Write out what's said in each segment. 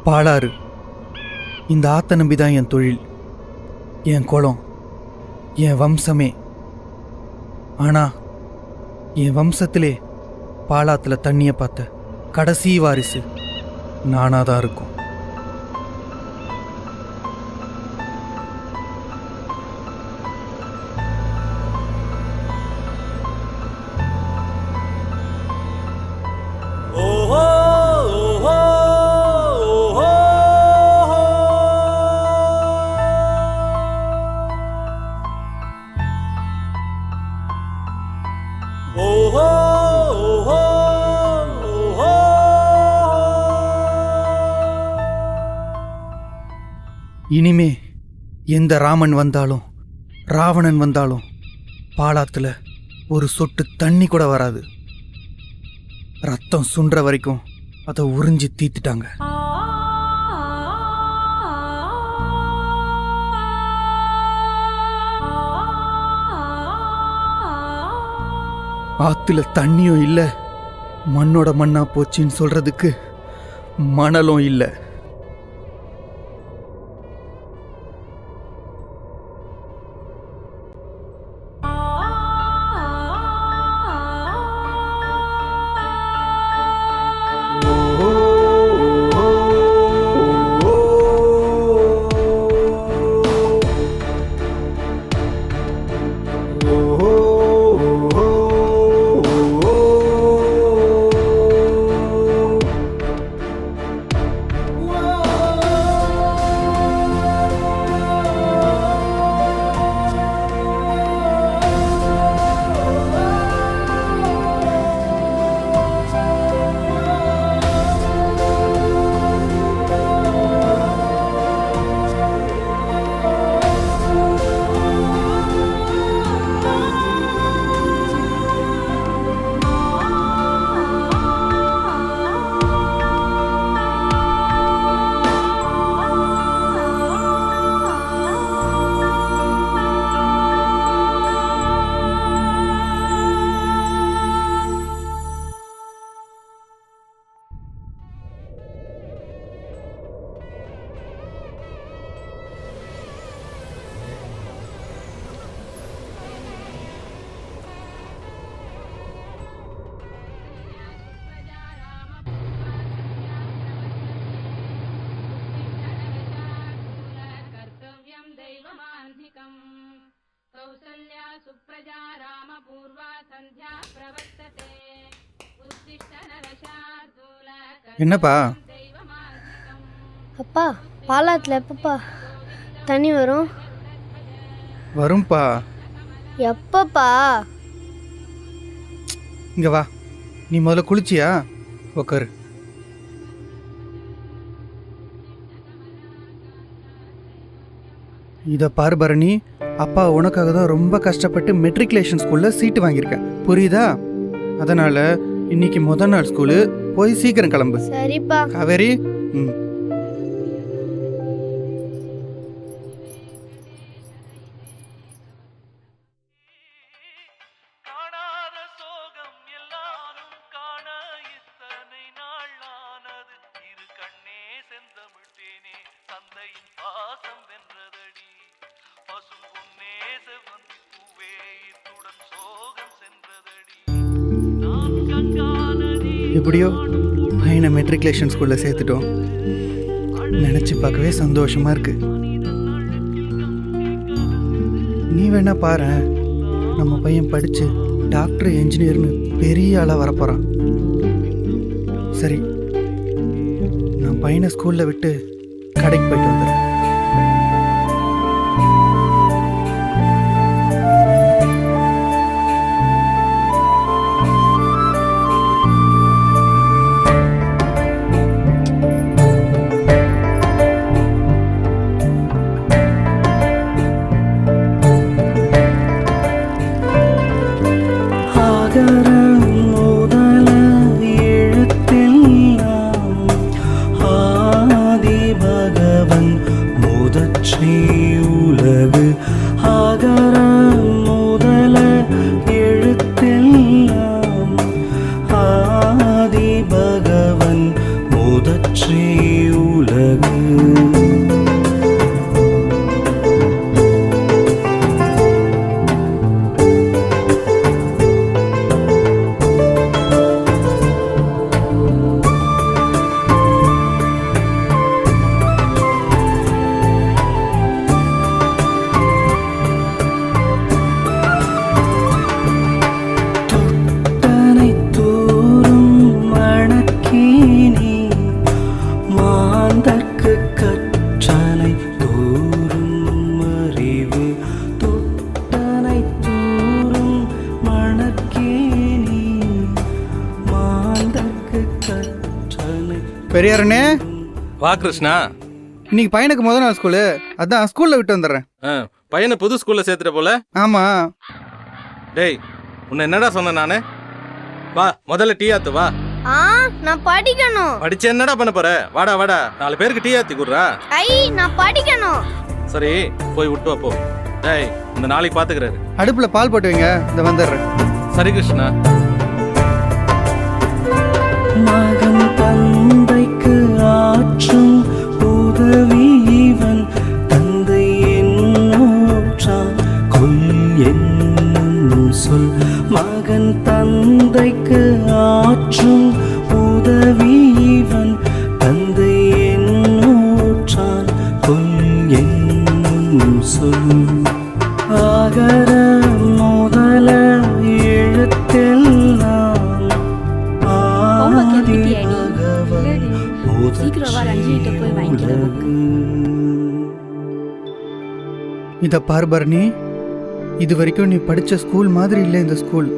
பாலாறு. இந்த ஆத்த நம்பி தான் என் தொழில், என் குலம், என் வம்சமே. ஆனா என் வம்சத்திலே பாலாத்துல தண்ணியை பார்த்த கடைசி வாரிசு நானாதான் இருக்கும். இனிமே எந்த ராமன் வந்தாலும் ராவணன் வந்தாலும் பாலாத்துல ஒரு சொட்டு தண்ணி கூட வராது. ரத்தம் சுன்ற வரைக்கும் அதை உறிஞ்சி தீத்துட்டாங்க. ஆத்துல தண்ணியும் இல்ல, மண்ணோட மண்ணா போச்சின்னு சொல்றதுக்கு மணலும் இல்லை. என்னப்பா? அப்பா, பாலாத்துல எப்பப்பா தண்ணி வரும்? வரும்பா. எப்பப்பா? இங்க வா, நீ முதல்ல குளிச்சியா? உக்காரு. இதை பாரு பரணி, அப்பா உனக்காக தான் ரொம்ப கஷ்டப்பட்டு மெட்ரிகுலேஷன் ஸ்கூலில் சீட்டு வாங்கியிருக்கேன், புரியுதா? அதனால இன்னைக்கு முதல் நாள் ஸ்கூலு, போய் சீக்கிரம் கிளம்பு. சரிப்பா. காவேரி, எப்படியோ பையனை மெட்ரிகுலேஷன் ஸ்கூலில் சேர்த்துட்டோம். நினச்சி பார்க்கவே சந்தோஷமா இருக்கு. நீ வேணா பாரு, நம்ம பையன் படித்து டாக்டர் என்ஜினியர்னு பெரிய ஆளாக வரப்போகிறான். சரி, நான் பையனை ஸ்கூலில் விட்டு கடைக்கு போயிட்டு வந்துடுறேன். முதற்றே உலகு பெரியாரண்ணே, வா கிருஷ்ணா. இன்னைக்கு பையனுக்கு முதல் நாள் ஸ்கூலு, அதான் ஸ்கூல்ல விட்டு வந்துடுறேன். பையனை புது ஸ்கூல்ல சேர்த்துட்ட போல. ஆமா. டேய், உன்னை என்னடா சொன்னேன் நானு? வா முதல்ல டீ ஆத்து வா. நான் படிக்கணும். படிச்சு என்னடா பண்ண போற? வாடா வாடா, 4 பேருக்கு டீ ஆத்தி குடுறா. நான் படிக்கணும். சரி போய் விட்டு வா போ. டேய், இந்த நாளைக்கு பாத்துக்கிறாரு. அடுப்புல பால் போட்டு வைங்க, இந்த வந்துடுறேன். சரி கிருஷ்ணா. மகன் தந்தைக்கு ஆற்றும் உதவி இவன், தந்தை என்னோற்றான் கொல் என்னும் சொல். மகன் தந்தைக்கு ஆற்றும் உதவி இவன், தந்தை என்னோற்றான் கொல் என்னும் சொல். ஆகர முதல எழுத்தெல்லாம் இத பார் பரணி, இது வரைக்கும் நீ படிச்ச ஸ்கூல் மாதிரி இல்லை இந்த ஸ்கூல்.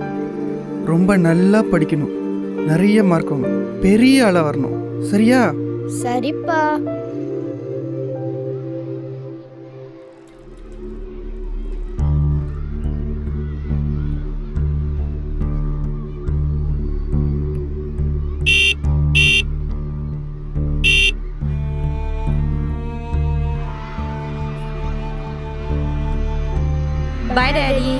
ரொம்ப நல்லா படிக்கணும், நிறைய மார்க் வாங்கணும், பெரிய ஆளா வரணும், சரியா? சரிப்பா. Bye daddy.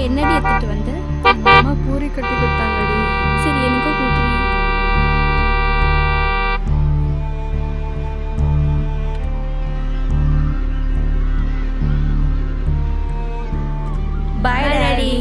என்னடி எடுத்துட்டு வந்த? அம்மா பூரி கட்டி கொடுத்தாங்கடி. சரி எனக்கும் கூட்டு. Bye daddy.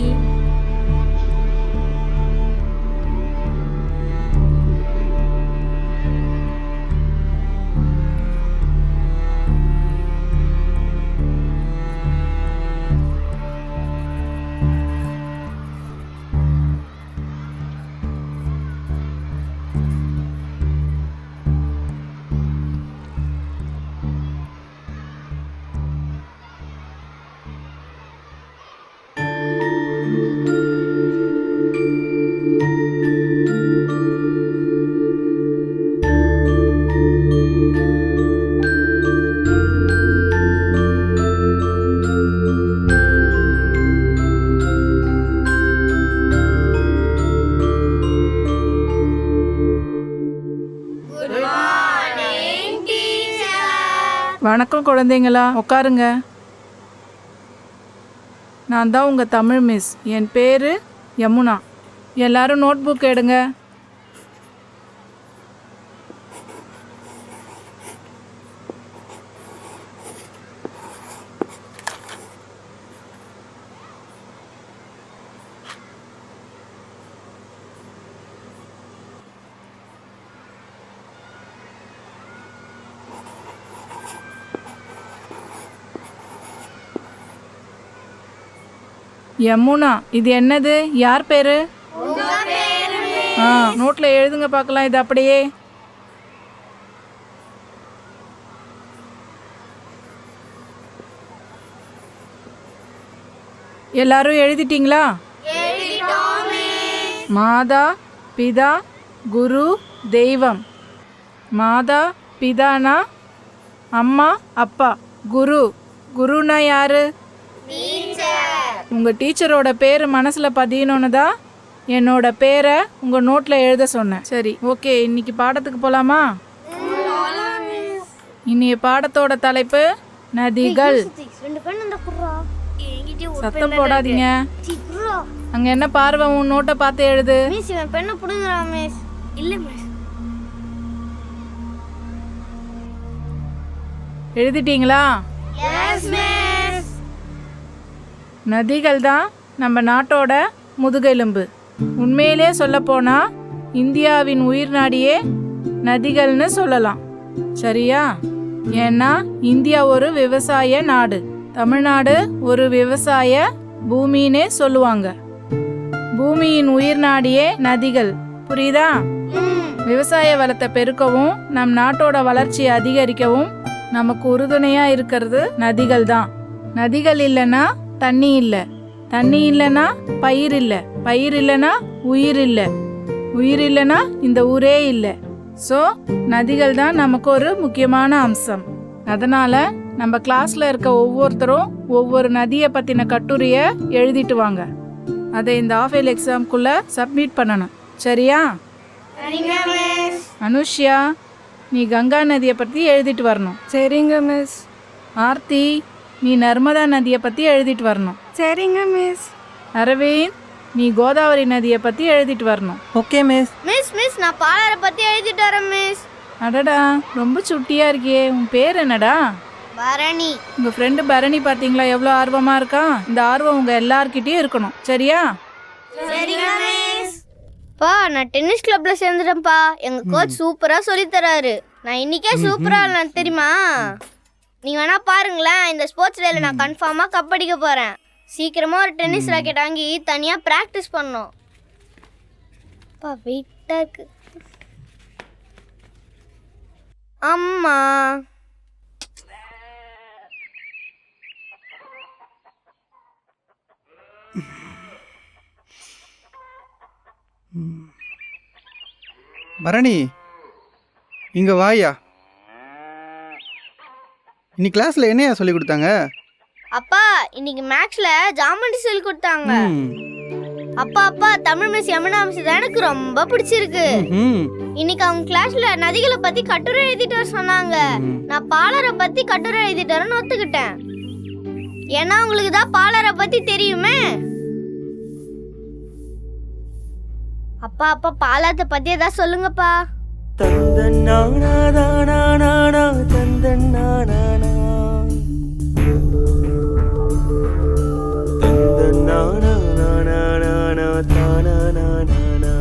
வணக்கம் குழந்தைங்களா, உட்காருங்க. நான் தான் உங்கள் தமிழ் மிஸ். என் பேர் யமுனா. எல்லாரும் நோட் புக் எடுங்க. யமுனா, இது என்னது? யார் பேரு? நோட்ல எழுதுங்க பார்க்கலாம். இது அப்படியே. எல்லாரும் எழுதிட்டீங்களா? மாதா பிதா குரு தெய்வம். மாதா பிதானா அம்மா அப்பா. குரு குருனா யாரு? உங்கள் டீச்சரோட பேர் மனசில் பதியணுன்னு தான் என்னோட பேரை உங்கள் நோட்டில் எழுத சொன்னேன். சரி, ஓகே, இன்னைக்கு பாடத்துக்கு போகலாமா? இன்னைய பாடத்தோட தலைப்பு நதிகள். சத்தம் போடாதீங்க. அங்கே என்ன பார்வை? உன் நோட்டை பார்த்து எழுது. எழுதிட்டீங்களா? நதிகள் தான் நம்ம நாட்டோட முதுகெலும்பு. உண்மையிலே சொல்லப்போனால் இந்தியாவின் உயிர் நாடியே நதிகள்னு சொல்லலாம், சரியா? ஏன்னா இந்தியா ஒரு விவசாய நாடு. தமிழ்நாடு ஒரு விவசாய பூமின்னே சொல்லுவாங்க. பூமியின் உயிர் நாடியே நதிகள், புரியுதா? விவசாய வளத்தை பெருக்கவும் நம் நாட்டோட வளர்ச்சியை அதிகரிக்கவும் நமக்கு உறுதுணையாக இருக்கிறது நதிகள் தான். நதிகள் இல்லைன்னா தண்ணி இல்லை, தண்ணி இல்லைன்னா பயிர் இல்லை, பயிர் இல்லைன்னா உயிர் இல்லை, உயிர் இல்லைன்னா இந்த ஊரே இல்லை. ஸோ நதிகள் தான் நமக்கு ஒரு முக்கியமான அம்சம். அதனால நம்ம கிளாஸ்ல இருக்க ஒவ்வொருத்தரும் ஒவ்வொரு நதியை பத்தின கட்டுரையை எழுதிட்டு வாங்க. அதை இந்த ஆஃபேல் எக்ஸாம்குள்ள சப்மிட் பண்ணணும். சரியா? அனுஷ்யா, நீ கங்கா நதியை பற்றி எழுதிட்டு வரணும். சரிங்க மிஸ். ஆர்த்தி, நீ நர்மதா நதியை பற்றி எழுதிட்டு வரணும். சரிங்க மிஸ். அரவிந்த், நீ கோதாவரி நதியை பற்றி எழுதிட்டு வரணும். Okay miss. மிஸ் நான் பாலாரை பற்றி எழுதிட்டு வரேன் மிஸ். அடடா, ரொம்ப சுட்டியா இருக்கியே. உன் பேர் என்னடா? பரணி. உங்க ஃப்ரெண்டு பரணி பார்த்தீங்களா எவ்வளோ ஆர்வமா இருக்கா? இந்த ஆர்வம் உங்க எல்லார்கிட்டயும் இருக்கணும். சரியா? சரிங்க மிஸ். பா, நான் டென்னிஸ் கிளப்ல சேர்ந்துட்டேன்ப்பா. எங்க கோச் சூப்பரா சொல்லி தராரு. நான் இன்னைக்கே சூப்பரா இல்லைன்னு தெரியுமா? நீங்க வேணா பாருங்களேன். இந்த ஸ்போர்ட்ஸ் டேல நான் கன்ஃபார்மா கப் அடிக்க போறேன். சீக்கிரமா ஒரு டென்னிஸ் ராக்கெட் வாங்கி தனியா பிராக்டிஸ் பண்ணோம். பா, வெயிட்டா இருக்கு. அம்மா, பரணி, இங்கே வாயா. இன்னைக்கு கிளாஸில் என்னையா சொல்லி கொடுத்தாங்க? அப்பா இன்னைக்கு மேக்ஸ்ல ஜாமெண்ட்ரி சொல்லி கொடுத்தாங்க. அப்பா தமிழ் மிஸ் யமுனா மிஸ் தான் எனக்கு ரொம்ப பிடிச்சிருக்கு. இன்னைக்கு அவங்க கிளாஸ்ல நதிகளை பத்தி கட்டுரை எழுதிட்டு வர சொன்னாங்க. நான் பாலாரை பத்தி கட்டுரை எழுதிட்டு வரேன்னு ஒத்துக்கிட்டேன். ஏன்னா உங்களுக்கு தான் பாலாரை பத்தி தெரியுமே. அப்பா பாலாத்தை பத்தி ஏதாவது சொல்லுங்கப்பா. தந்தன்னானா தானானா தந்தன்னானா தந்தன்னானா நானா தானானா.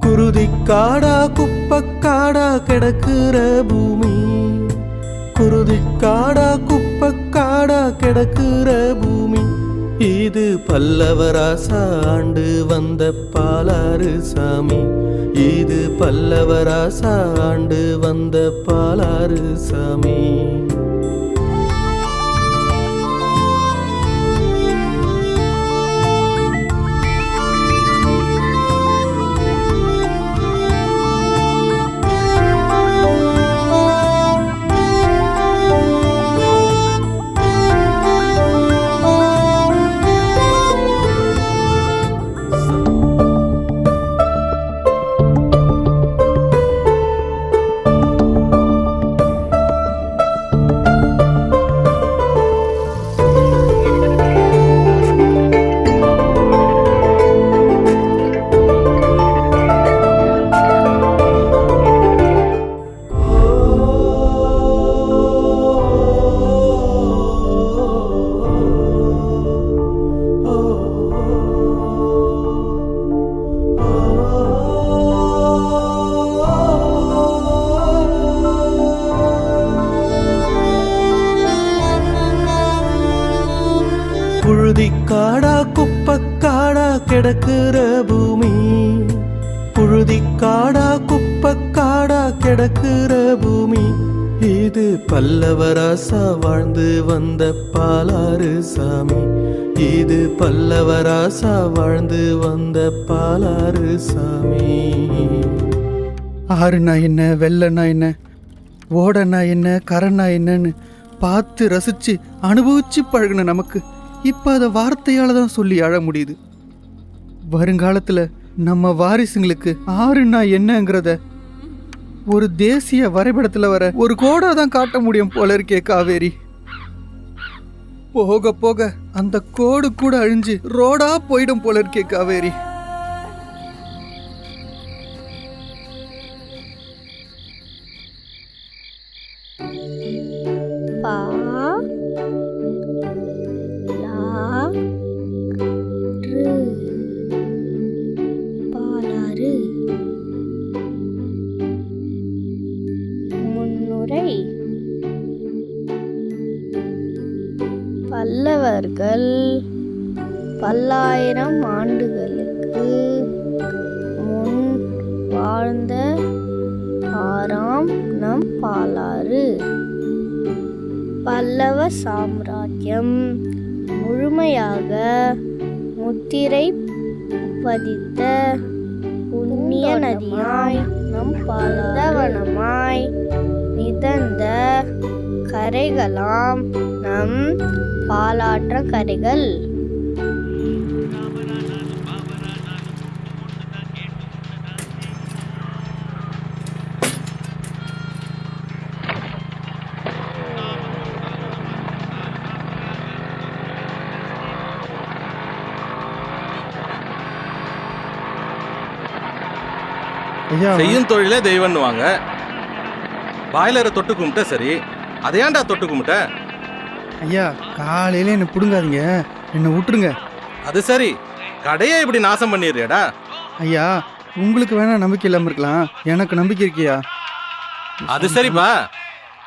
குருதிக்காடா குப்பக்காடா கிடக்குற பூமி, குருதிக்காடா குப்பக்காடா கிடக்குற பூமி, இது பல்லவராசா ஆண்டு வந்த பாலாறு சாமி, இது பல்லவராசா ஆண்டு வந்த பாலாறு சாமி. புழுதிக்காடா குப்பக்காடா கிடக்குற பூமி, புழுதிக்காடா குப்பக்காடா கிடக்குற பூமி, இது பல்லவராசா வாழ்ந்து வந்த பாலாறு சாமி, இது பல்லவராசா வாழ்ந்து வந்த பாலாறு சாமி. ஆறுனா என்ன, வெள்ளனா என்ன, ஓடனா என்ன, கரனா என்னன்னு பார்த்து ரசித்து அனுபவிச்சு பழகின நமக்கு இப்போ அதை வார்த்தையால் தான் சொல்லி அழ முடியுது. வருங்காலத்தில் நம்ம வாரிசுங்களுக்கு ஆறுனா என்னங்கிறத ஒரு தேசிய வரைபடத்தில் வர ஒரு கோடா தான் காட்ட முடியும் போல இருக்கே காவேரி. போக போக அந்த கோடு கூட அழிஞ்சு ரோடா போயிடும் போல இருக்கே காவேரி. பா, லா, ரு, பாலாறு. முன்னுரை பல்லவர்கள் பல்லாயிரம் ஆண்டுகளுக்கு முன் வாழ்ந்த ஆறாம் நம் பாலாறு. பல்லவ சாம்ராஜ்யம் முழுமையாக முத்திரை பதித்த புண்ணிய நதியாய் நம் பாலவனமாய் மிதந்த கரைகளாம் நம் பாலாற்ற கரைகள். ஐயா செய்யும் தொழிலே தெய்வம்னுவாங்க. பாய்லரை தொட்டு கும்பிட்ட சரி, அதை ஏன்டா தொட்டு கும்பிட்ட? ஐயா காலையில என்னை பிடுங்காதீங்க, என்னை விட்டுருங்க. அது சரி, கடையை இப்படி நாசம் பண்ணிடுறியடா. ஐயா உங்களுக்கு வேணா நம்பிக்கை இல்லாமல் இருக்கலாம், எனக்கு நம்பிக்கை இருக்கியா? அது சரிப்பா,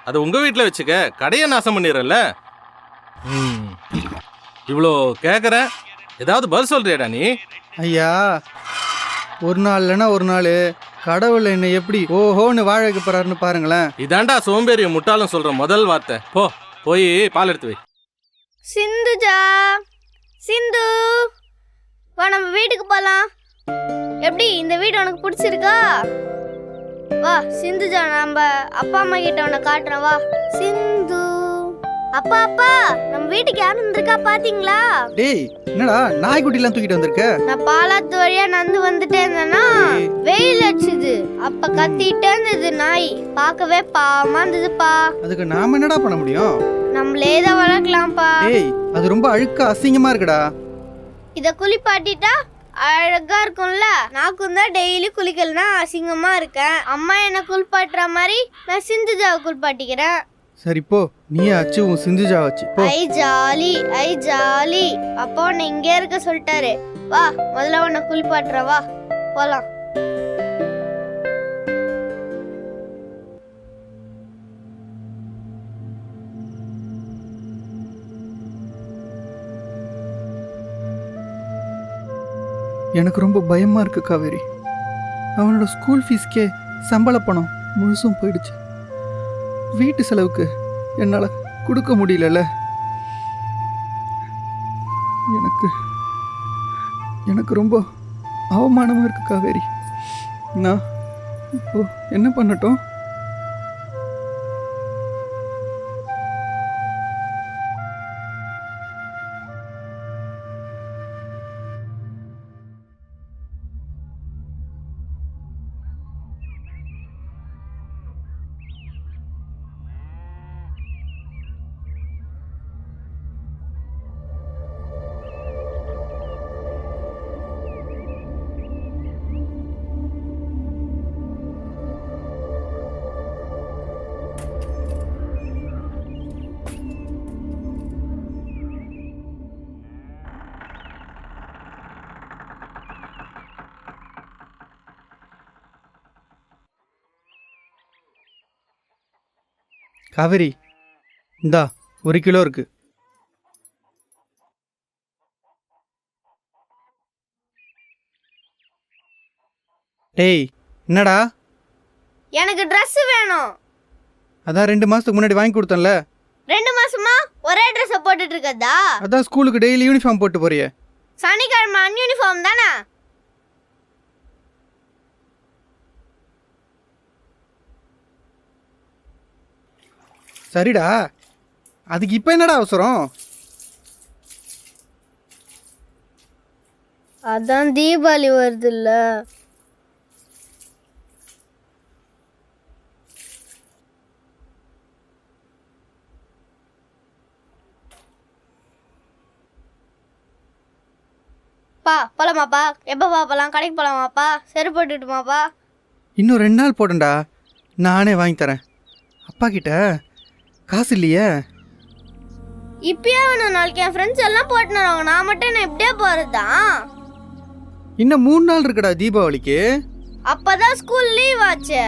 அது உங்க வீட்டில் வச்சுக்க, கடையை நாசம் பண்ணிடுறல்ல. இவ்வளோ கேட்குற, ஏதாவது பதில் சொல்றியாடா நீ? ஐயா ஒரு நாள் இல்லைன்னா ஒரு நாள் கடவுள் என்னை எப்படி ஓஹோன்னு வாழ வைக்க போறாருன்னு பாருங்களேன். இதாண்டா சோம்பேறிய முட்டாளும் சொல்ற முதல் வார்த்தை. போய் பால் எடுத்து வை. சிந்துஜா, சிந்து, வா நம்ம வீட்டுக்கு போலாம். எப்படி இந்த வீடு உனக்கு பிடிச்சிருக்கா? வா சிந்துஜா, நம்ம அப்பா அம்மா கிட்ட உன்னை காட்டுறேன். வா சிந்து. அப்பா அப்பா, நம்ம வீட்டுக்கு யாரும் வந்திருக்கா பாத்தீங்களா? டேய் என்னடா நாய்க்குட்டிலாம் தூக்கிட்டு வந்திருக்க? நான் பாலாத்து வழியா நடந்து வந்துட்டே இருந்தேன்னா வெயில் அடிச்சுது, அப்ப கத்திட்டே இருந்தது நாய். பார்க்கவே பாவமா இருந்ததுப்பா. அதுக்கு நாம என்னடா பண்ண முடியும்? நம்மளே தான் வளர்க்கலாம்ப்பா. டேய் அது ரொம்ப அழுக்க அசிங்கமா இருக்குடா. இத குளிப்பாட்டிட்டா அழகா இருக்கும்ல. நாக்கும் தான் டெய்லி குளிக்கலனா அசிங்கமா இருக்கேன். அம்மா என்ன குளிப்பாட்டுற மாதிரி நான் சிந்துஜாவை குளிப்பாட்டிக்கிறேன். சரி போ, நீ ஆச்சு உன் சிந்துஜா வச்சு போ. ஐ ஜாலி, ஐ ஜாலி. அப்பா உன்னை இங்கே இருக்க சொல்லிட்டாரு. வா முதல்ல உன்னை குளிப்பாட்டுற, வா போலாம். எனக்கு ரொம்ப பயமா இருக்கு காவேரி. அவனோட ஸ்கூல் ஃபீஸ்க்கே சம்பள பணம் முழுசும் போயிடுச்சு. வீட்டு செலவுக்கு என்னால் கொடுக்க முடியலல்ல. எனக்கு ரொம்ப அவமானமாக இருக்கு காவேரி. நான் இப்போ என்ன பண்ணட்டும்? காவேரி இந்தா 1 கிலோ இருக்கு. டேய் என்னடா? எனக்கு ட்ரெஸ் வேணும். அதான் 2 மாசத்துக்கு முன்னாடி வாங்கி கொடுத்தேன்ல. 2 மாசமா ஒரே ட்ரெஸ் போட்டுட்டு இருக்கதா? அதான் ஸ்கூலுக்கு டெய்லி யூனிஃபார்ம் போட்டு போறியே. சனிக்கிழமை அன்யூனிஃபார்ம் தானே? சரிடா, அதுக்கு இப்போ என்னடா அவசரம்? அதான் தீபாவளி வருதுல்ல. போலாமாப்பா? எப்பப்பா போலாம்? கடைக்கு போலாமாப்பா? செருப்பு போட்டுட்டுமாப்பா? இன்னும் 2 நாள் போடுண்டா, நானே வாங்கி தரேன். அப்பா கிட்ட காசு இல்லையே. இப்பயே வேணும், நாளைக்கு என் ஃப்ரெண்ட்ஸ் எல்லாம் போட்டுன்னு வருவாங்க. நான் மட்டும் என்ன எப்படியே போறதுதான்? இன்னும் 3 நாள் இருக்குடா தீபாவளிக்கு. அப்பதான் ஸ்கூல் லீவ் ஆச்சு.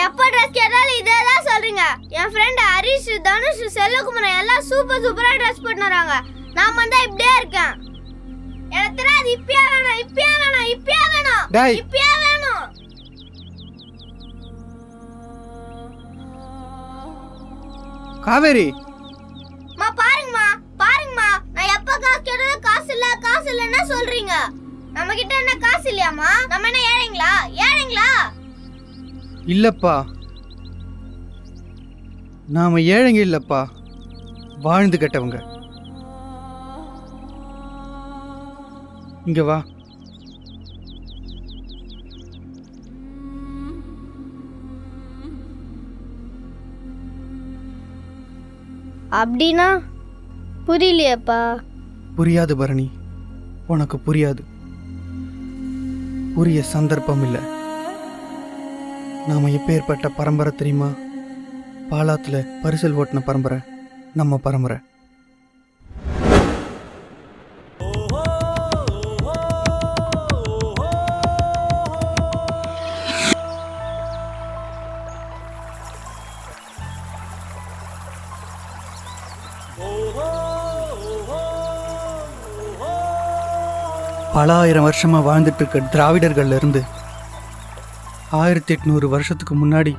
எப்ப ட்ரெஸ் கேட்டாலும் இதே தான் சொல்றீங்க. என் ஃப்ரெண்ட் ஹரிஷ், தனுஷ், செல்வகுமார் எல்லாம் சூப்பரா ட்ரெஸ் போட்டு வராங்க. நான் மட்டும் இப்படியே இருக்கேன். எனக்கு தெரியாது. இப்பயே வேணும், இப்பயே வேணும், இப்பயே வேணும், டேய். இப்பயே வேணும். காவேரி, பாருங்கம்மா, நான் எப்ப காசு கேட்டாலும் காசு இல்லன்னா சொல்றீங்க. நம்ம கிட்ட என்ன காசு இல்லையாமா? நம்ம என்ன ஏழைங்களா? இல்லப்பா, நாம ஏழைங்க இல்லப்பா, வாழ்ந்து கெட்டவங்க. இங்க வா. அப்படின்னா புரியலையப்பா. புரியாது பரணி, உனக்கு புரியாது. புரிய சந்தர்ப்பம் இல்லை. நாம எப்பேற்பட்ட பரம்பரை தெரியுமா? பாலாத்துல பரிசல் ஓட்டின பரம்பரை நம்ம பரம்பரை. பல ஆயிரம் வருஷமா வாழ்ந்துட்டு இருக்க திராவிடர்கள்ல இருந்து 1800 வருஷத்துக்கு முன்னாடி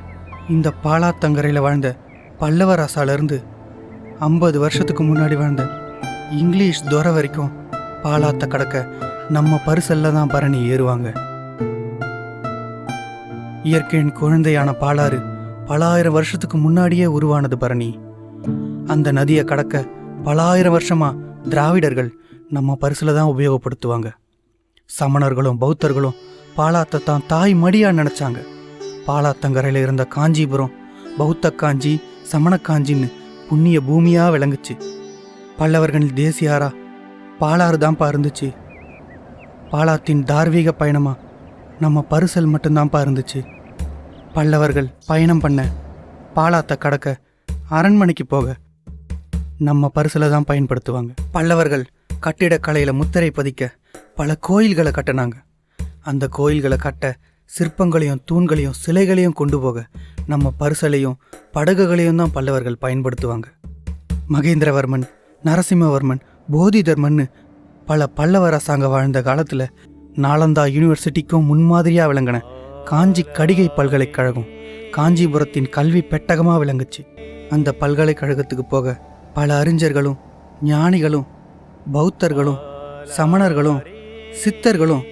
இந்த பாலாத்தங்கரையில் வாழ்ந்த பல்லவராசால இருந்து 50 வருஷத்துக்கு முன்னாடி வாழ்ந்த இங்கிலீஷ் துறை வரைக்கும் பாலாத்த கடக்க நம்ம பரிசல்ல தான் பரணி ஏறுவாங்க. இயற்கையின் குழந்தையான பாலாறு பல ஆயிரம் வருஷத்துக்கு முன்னாடியே உருவானது பரணி. அந்த நதியை கடக்க பல ஆயிரம் வருஷமா திராவிடர்கள் நம்ம பரிசுல தான் உபயோகப்படுத்துவாங்க. சமணர்களும் பௌத்தர்களும் பாலாத்தை தான் தாய் மடியா நினைச்சாங்க. பாலாத்தங்கரையில் இருந்த காஞ்சிபுரம் பௌத்த காஞ்சி, சமண காஞ்சின்னு புண்ணிய பூமியா விளங்குச்சு. பல்லவர்களின் தேசியாரா பாலாறு தான்ப்பா இருந்துச்சு. பாலாத்தின் தார்மீக பயணமா நம்ம பரிசல் மட்டும்தான்ப்பா இருந்துச்சு. பல்லவர்கள் பயணம் பண்ண, பாலாத்தை கடக்க, அரண்மனைக்கு போக நம்ம பரிசலை தான் பயன்படுத்துவாங்க. பல்லவர்கள் கட்டிடக்கலையில முத்திரை பதிக்க பல கோயில்களை கட்டினாங்க. அந்த கோயில்களை கட்ட சிற்பங்களையும் தூண்களையும் சிலைகளையும் கொண்டு போக நம்ம பரிசலையும் படகுகளையும் தான் பல்லவர்கள் பயன்படுத்துவாங்க. மகேந்திரவர்மன், நரசிம்மவர்மன், போதிதர்மன்னு பல பல்லவ அரசாங்க வாழ்ந்த காலத்தில் நாலந்தா யூனிவர்சிட்டிக்கும் முன்மாதிரியாக விளங்கின காஞ்சி கடிகை பல்கலைக்கழகம் காஞ்சிபுரத்தின் கல்வி பெட்டகமாக விளங்குச்சு. அந்த பல்கலைக்கழகத்துக்கு போக பல அறிஞர்களும் ஞானிகளும் பௌத்தர்களும் சமணர்களும் சித்தர்களும்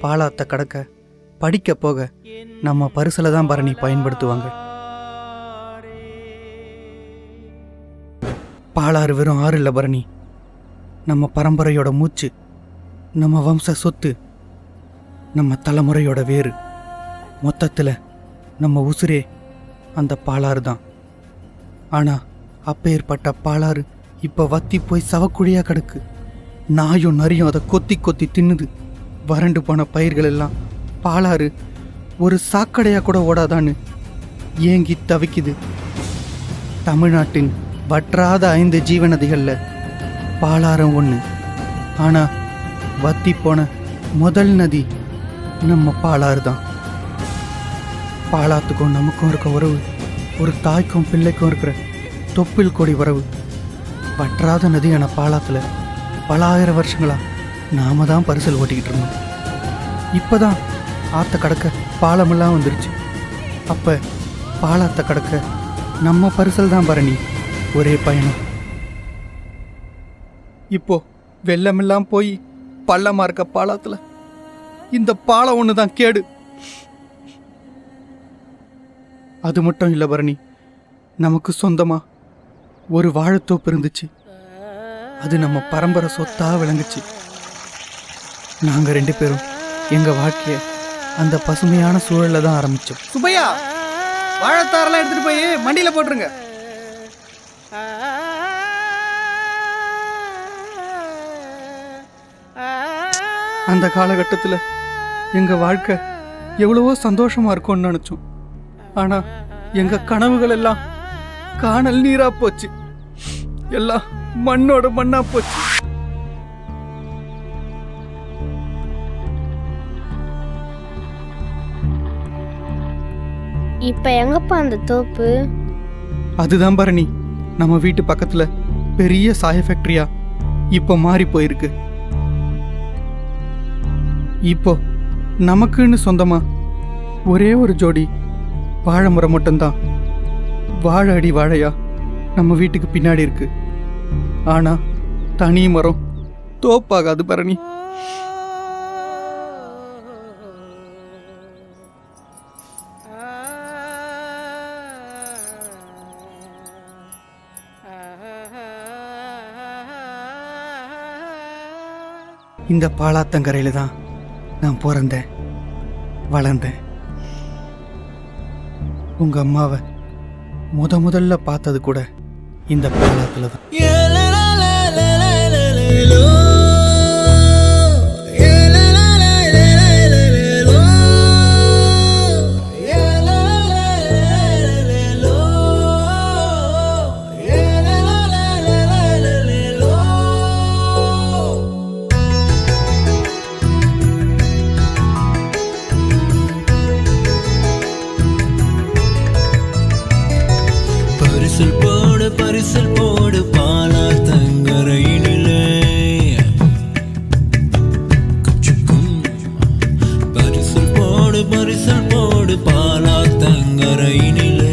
பாலாத்த கடக்க படிக்க போக நம்ம பரிசலை தான் பரணி பயன்படுத்துவாங்க. பாலாறு வெறும் ஆறு இல்லை பரணி, நம்ம பரம்பரையோட மூச்சு, நம்ம வம்ச சொத்து, நம்ம தலைமுறையோட வேறு. மொத்தத்தில் நம்ம உசுரே அந்த பாலாறு தான். ஆனால் அப்பேற்பட்ட பாலாறு இப்போ வத்தி போய் சவக்குழியாக கிடக்கு. நாயும் நரியும் அதை கொத்தி கொத்தி தின்னுது. வறண்டு போன பயிர்கள் எல்லாம் பாலாறு ஒரு சாக்கடையாக கூட ஓடாதான்னு ஏங்கி தவிக்குது. தமிழ்நாட்டின் வற்றாத 5 ஜீவநதிகளில் பாலாறும் ஒன்று. ஆனால் வத்தி போன முதல் நதி நம்ம பாலாறு தான். பாலாத்துக்கும் நமக்கும் இருக்க உறவு ஒரு தாய்க்கும் பிள்ளைக்கும் இருக்கிற தொப்பில் கொடி உறவு. வற்றாத நதியான பாலாத்தில் பல ஆயிரம் வருஷங்களா நாம தான் பரிசல் ஓட்டிக்கிட்டு இருந்தோம். இப்போதான் ஆற்ற கடக்க பாலமெல்லாம் வந்துருச்சு. அப்போ பாலாத்த கடக்க நம்ம பரிசல் தான் பரணி ஒரே பயணம். இப்போ வெள்ளமெல்லாம் போய் பள்ளமாக இருக்க பாலத்தில் இந்த பாலம் ஒன்று தான் கேடு. அது மட்டும் இல்லை பரணி, நமக்கு சொந்தமாக ஒரு வாழைத்தோப்பு இருந்துச்சு. அது நம்ம பரம்பரை சொத்தா விளங்குச்சு. நாங்கள் 2 பேரும் எங்கள் வாழ்க்கையை அந்த பசுமையான சூழலில் தான் ஆரம்பித்தோம். சுபையா, வாழைத்தாரெல்லாம் எடுத்துகிட்டு போய் மண்டியில் போட்டுருங்க. அந்த காலகட்டத்தில் எங்கள் வாழ்க்கை எவ்வளவோ சந்தோஷமாக இருக்கும்னு நினச்சோம். ஆனால் எங்கள் கனவுகள் எல்லாம் காணல் நீராக போச்சு. எல்லாம் மண்ணோட மண்ணா போச்சு. இப்ப எங்கப்பா அந்த தோப்பு? அதுதான் பரணி, நம்ம வீட்டு பக்கத்துல பெரிய சாய ஃபேக்டரியா இப்போ மாறி போயிருக்கு. இப்போ நமக்குன்னு சொந்தமா ஒரே ஒரு ஜோடி வாழை மரம் மட்டும்தான் வாழை அடி வாழையா நம்ம வீட்டுக்கு பின்னாடி இருக்கு. ஆனா தனி மரம் தோப்பாகாது பரணி. இந்த பாலாத்தங்கரையில் தான் நான் பிறந்தேன், வளர்ந்தேன். உங்க அம்மாவை முதல்ல பார்த்தது கூட இந்த பாலாத்துல தான். பரிசல் போடு பாலா தங்கரையினிலே, பரிசல் போடு பாலா தங்கரையினிலே.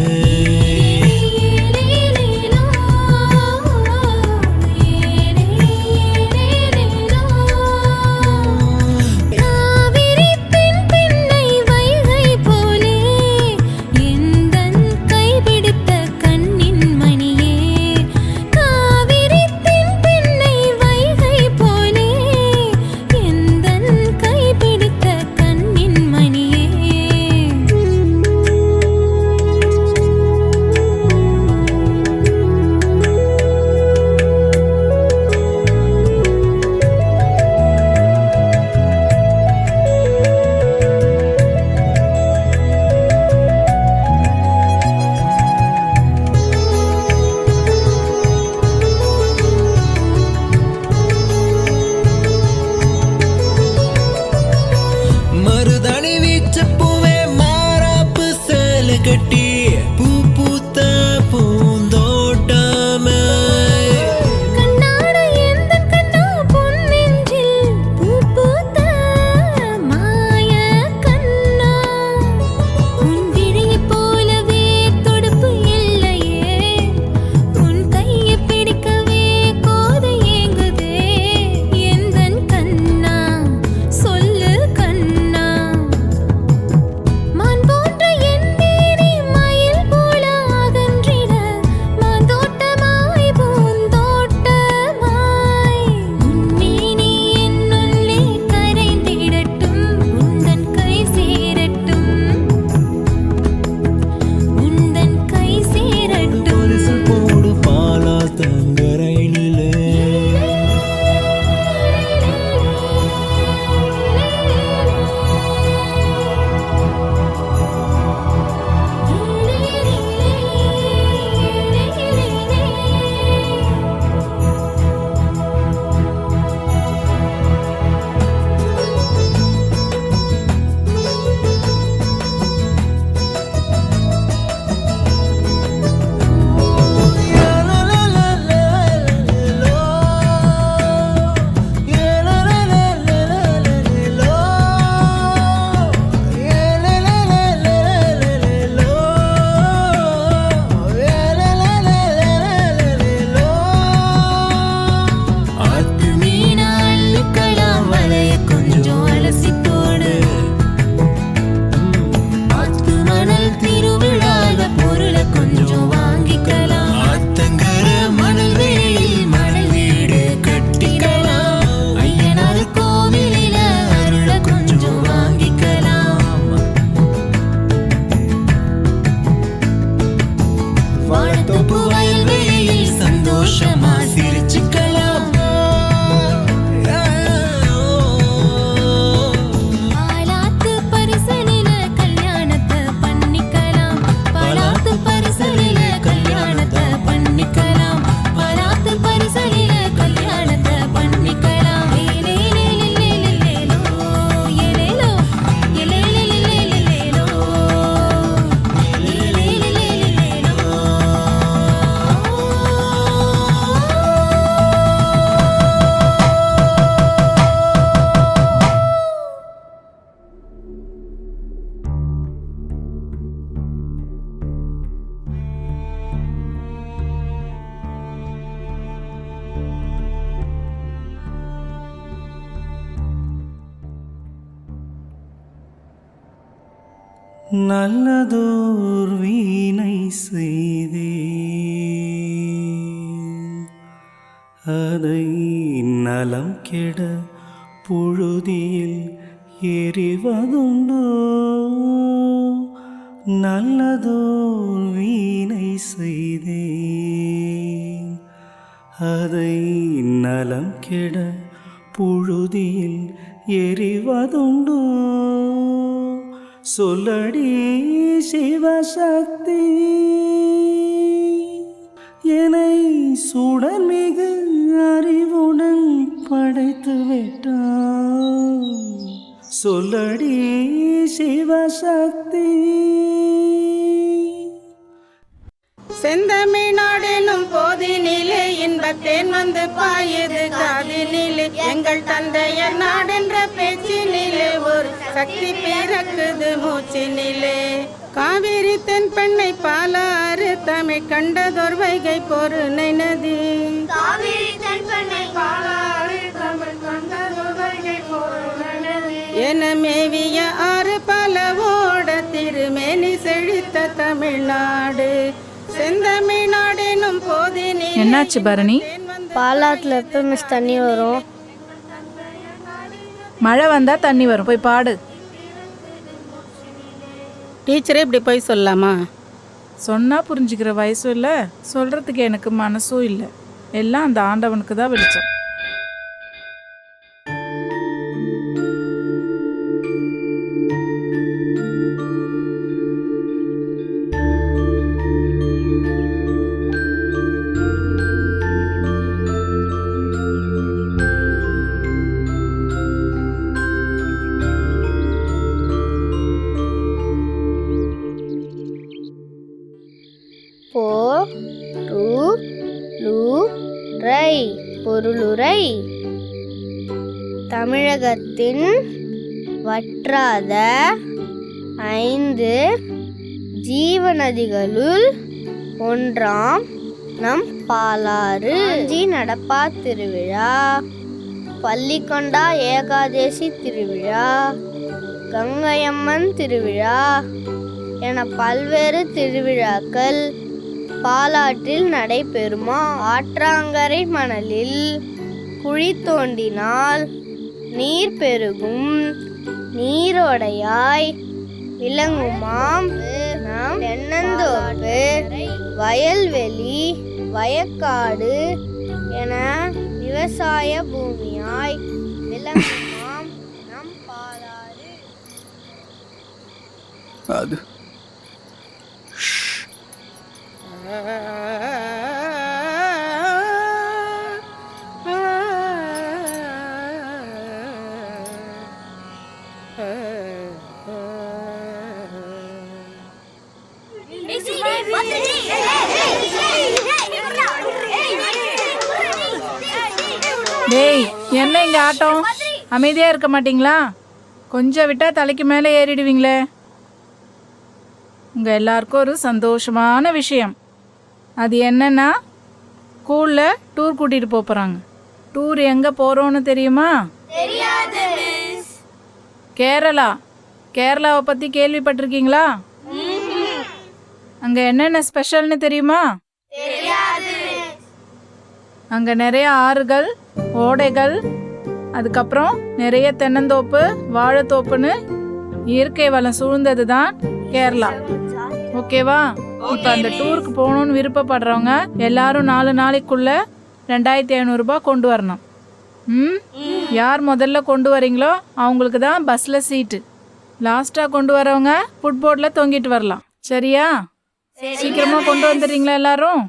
கட்டி பூ பூத்த பூந்தோட்டமே, கண்ணாட எந்தன் கண்ணா பொன்னெஞ்சில் பூ பூத்த மாய கண்ணா, உன் விழியைப் போலவே தொடுப்பு இல்லையே, உன் கையை பிடிக்கவே கோதை ஏங்குதே, எந்தன் கண்ணா சொல்லு கண்ணா, மான் போன்ற நல்லதோர் வீணை செய்தே அதை நலம் கெட புழுதியில் எறிவதுண்டோ நல்லதோர் வீணை செய்தே அதை நலம் கெட புழுதியில் எறிவதுண்டோ சொல்லடி சிவசக்தி என்னை சுடர்மிகு அறிவுடன் படைத்து விட்டான் சொல்லடி சிவசக்தி. செந்தமிழ்நாடெனும் போதினிலே இன்பத்தேன் வந்து பாயுது காதினிலே எங்கள் தந்தையர் நாடென்ற பேச்சினிலே ஒரு சக்தி பிறக்குது மூச்சினிலே காவிரி தென் பெண்ணை பாலாறு தமிழ் கண்டதொர் வைகை பொருணை நதி என மேவிய ஆறு பலவோட திருமேனி செழித்த தமிழ்நாடு செந்தமிழ்நாடெனும் போதினி. என்னாச்சு பரணி? பாலாத்துல எப்போ மிஸ் தண்ணி வரும்? மழை வந்தா தண்ணி வரும், போய் பாடு. டீச்சரே இப்படி போய் சொல்லலாமா? சொன்னா புரிஞ்சுக்கிற வயசும் இல்லை, சொல்றதுக்கு எனக்கு மனசும் இல்லை. எல்லாம் அந்த ஆண்டவனுக்கு தான் வெளிச்சம். பொருளுரை தமிழகத்தின் வற்றாத 5 ஜீவநதிகளுள் ஒன்றாம் நம் பாலாறு. நடப்பா திருவிழா, பள்ளிக்கொண்டா ஏகாதேசி திருவிழா, கங்கையம்மன் திருவிழா என பல்வேறு திருவிழாக்கள் பாலாற்றில் நடைபெறுமா. ஆற்றாங்கரை மணலில் குழி தோண்டினால் நீர் பெருகும் நீரோடையாய் விளங்குமாம் நம் தென்னந்தோப்பு, வயல்வெளி, வயக்காடு என விவசாய பூமியாய் விளங்குமாம் நம் பாலாறு. அது டேய், என்ன இங்க ஆட்டம்? அமைதியா இருக்க மாட்டீங்களா? கொஞ்சம் விட்டா தலைக்கு மேலே ஏறிடுவீங்களே. உங்க எல்லாருக்கும் ஒரு சந்தோஷமான விஷயம். அது என்னன்னா, ஸ்கூலில் டூர் கூட்டிகிட்டு போகிறாங்க. டூர் எங்கே போகிறோன்னு தெரியுமா? கேரளா. கேரளாவை பற்றி கேள்விப்பட்டிருக்கீங்களா? அங்கே என்னென்ன ஸ்பெஷல்னு தெரியுமா? அங்கே நிறைய ஆறுகள், ஓடைகள், அதுக்கப்புறம் நிறைய தென்னந்தோப்பு, வாழைத்தோப்புன்னு இயற்கை வளம் சூழ்ந்தது தான் கேரளா. ஓகேவா? இப்போ அந்த டூருக்கு போகணுன்னு விருப்பப்படுறவங்க எல்லாரும் 4 நாளைக்குள்ள 2500 ரூபாய் கொண்டு வரணும். யார் முதல்ல கொண்டு வரீங்களோ அவங்களுக்கு தான் பஸ்ஸில் சீட்டு. லாஸ்ட்டாக கொண்டு வரவங்க ஃபுட்போர்டில் தொங்கிட்டு வரலாம். சரியா? சீக்கிரமாக கொண்டு வந்துடுறீங்களா எல்லாரும்?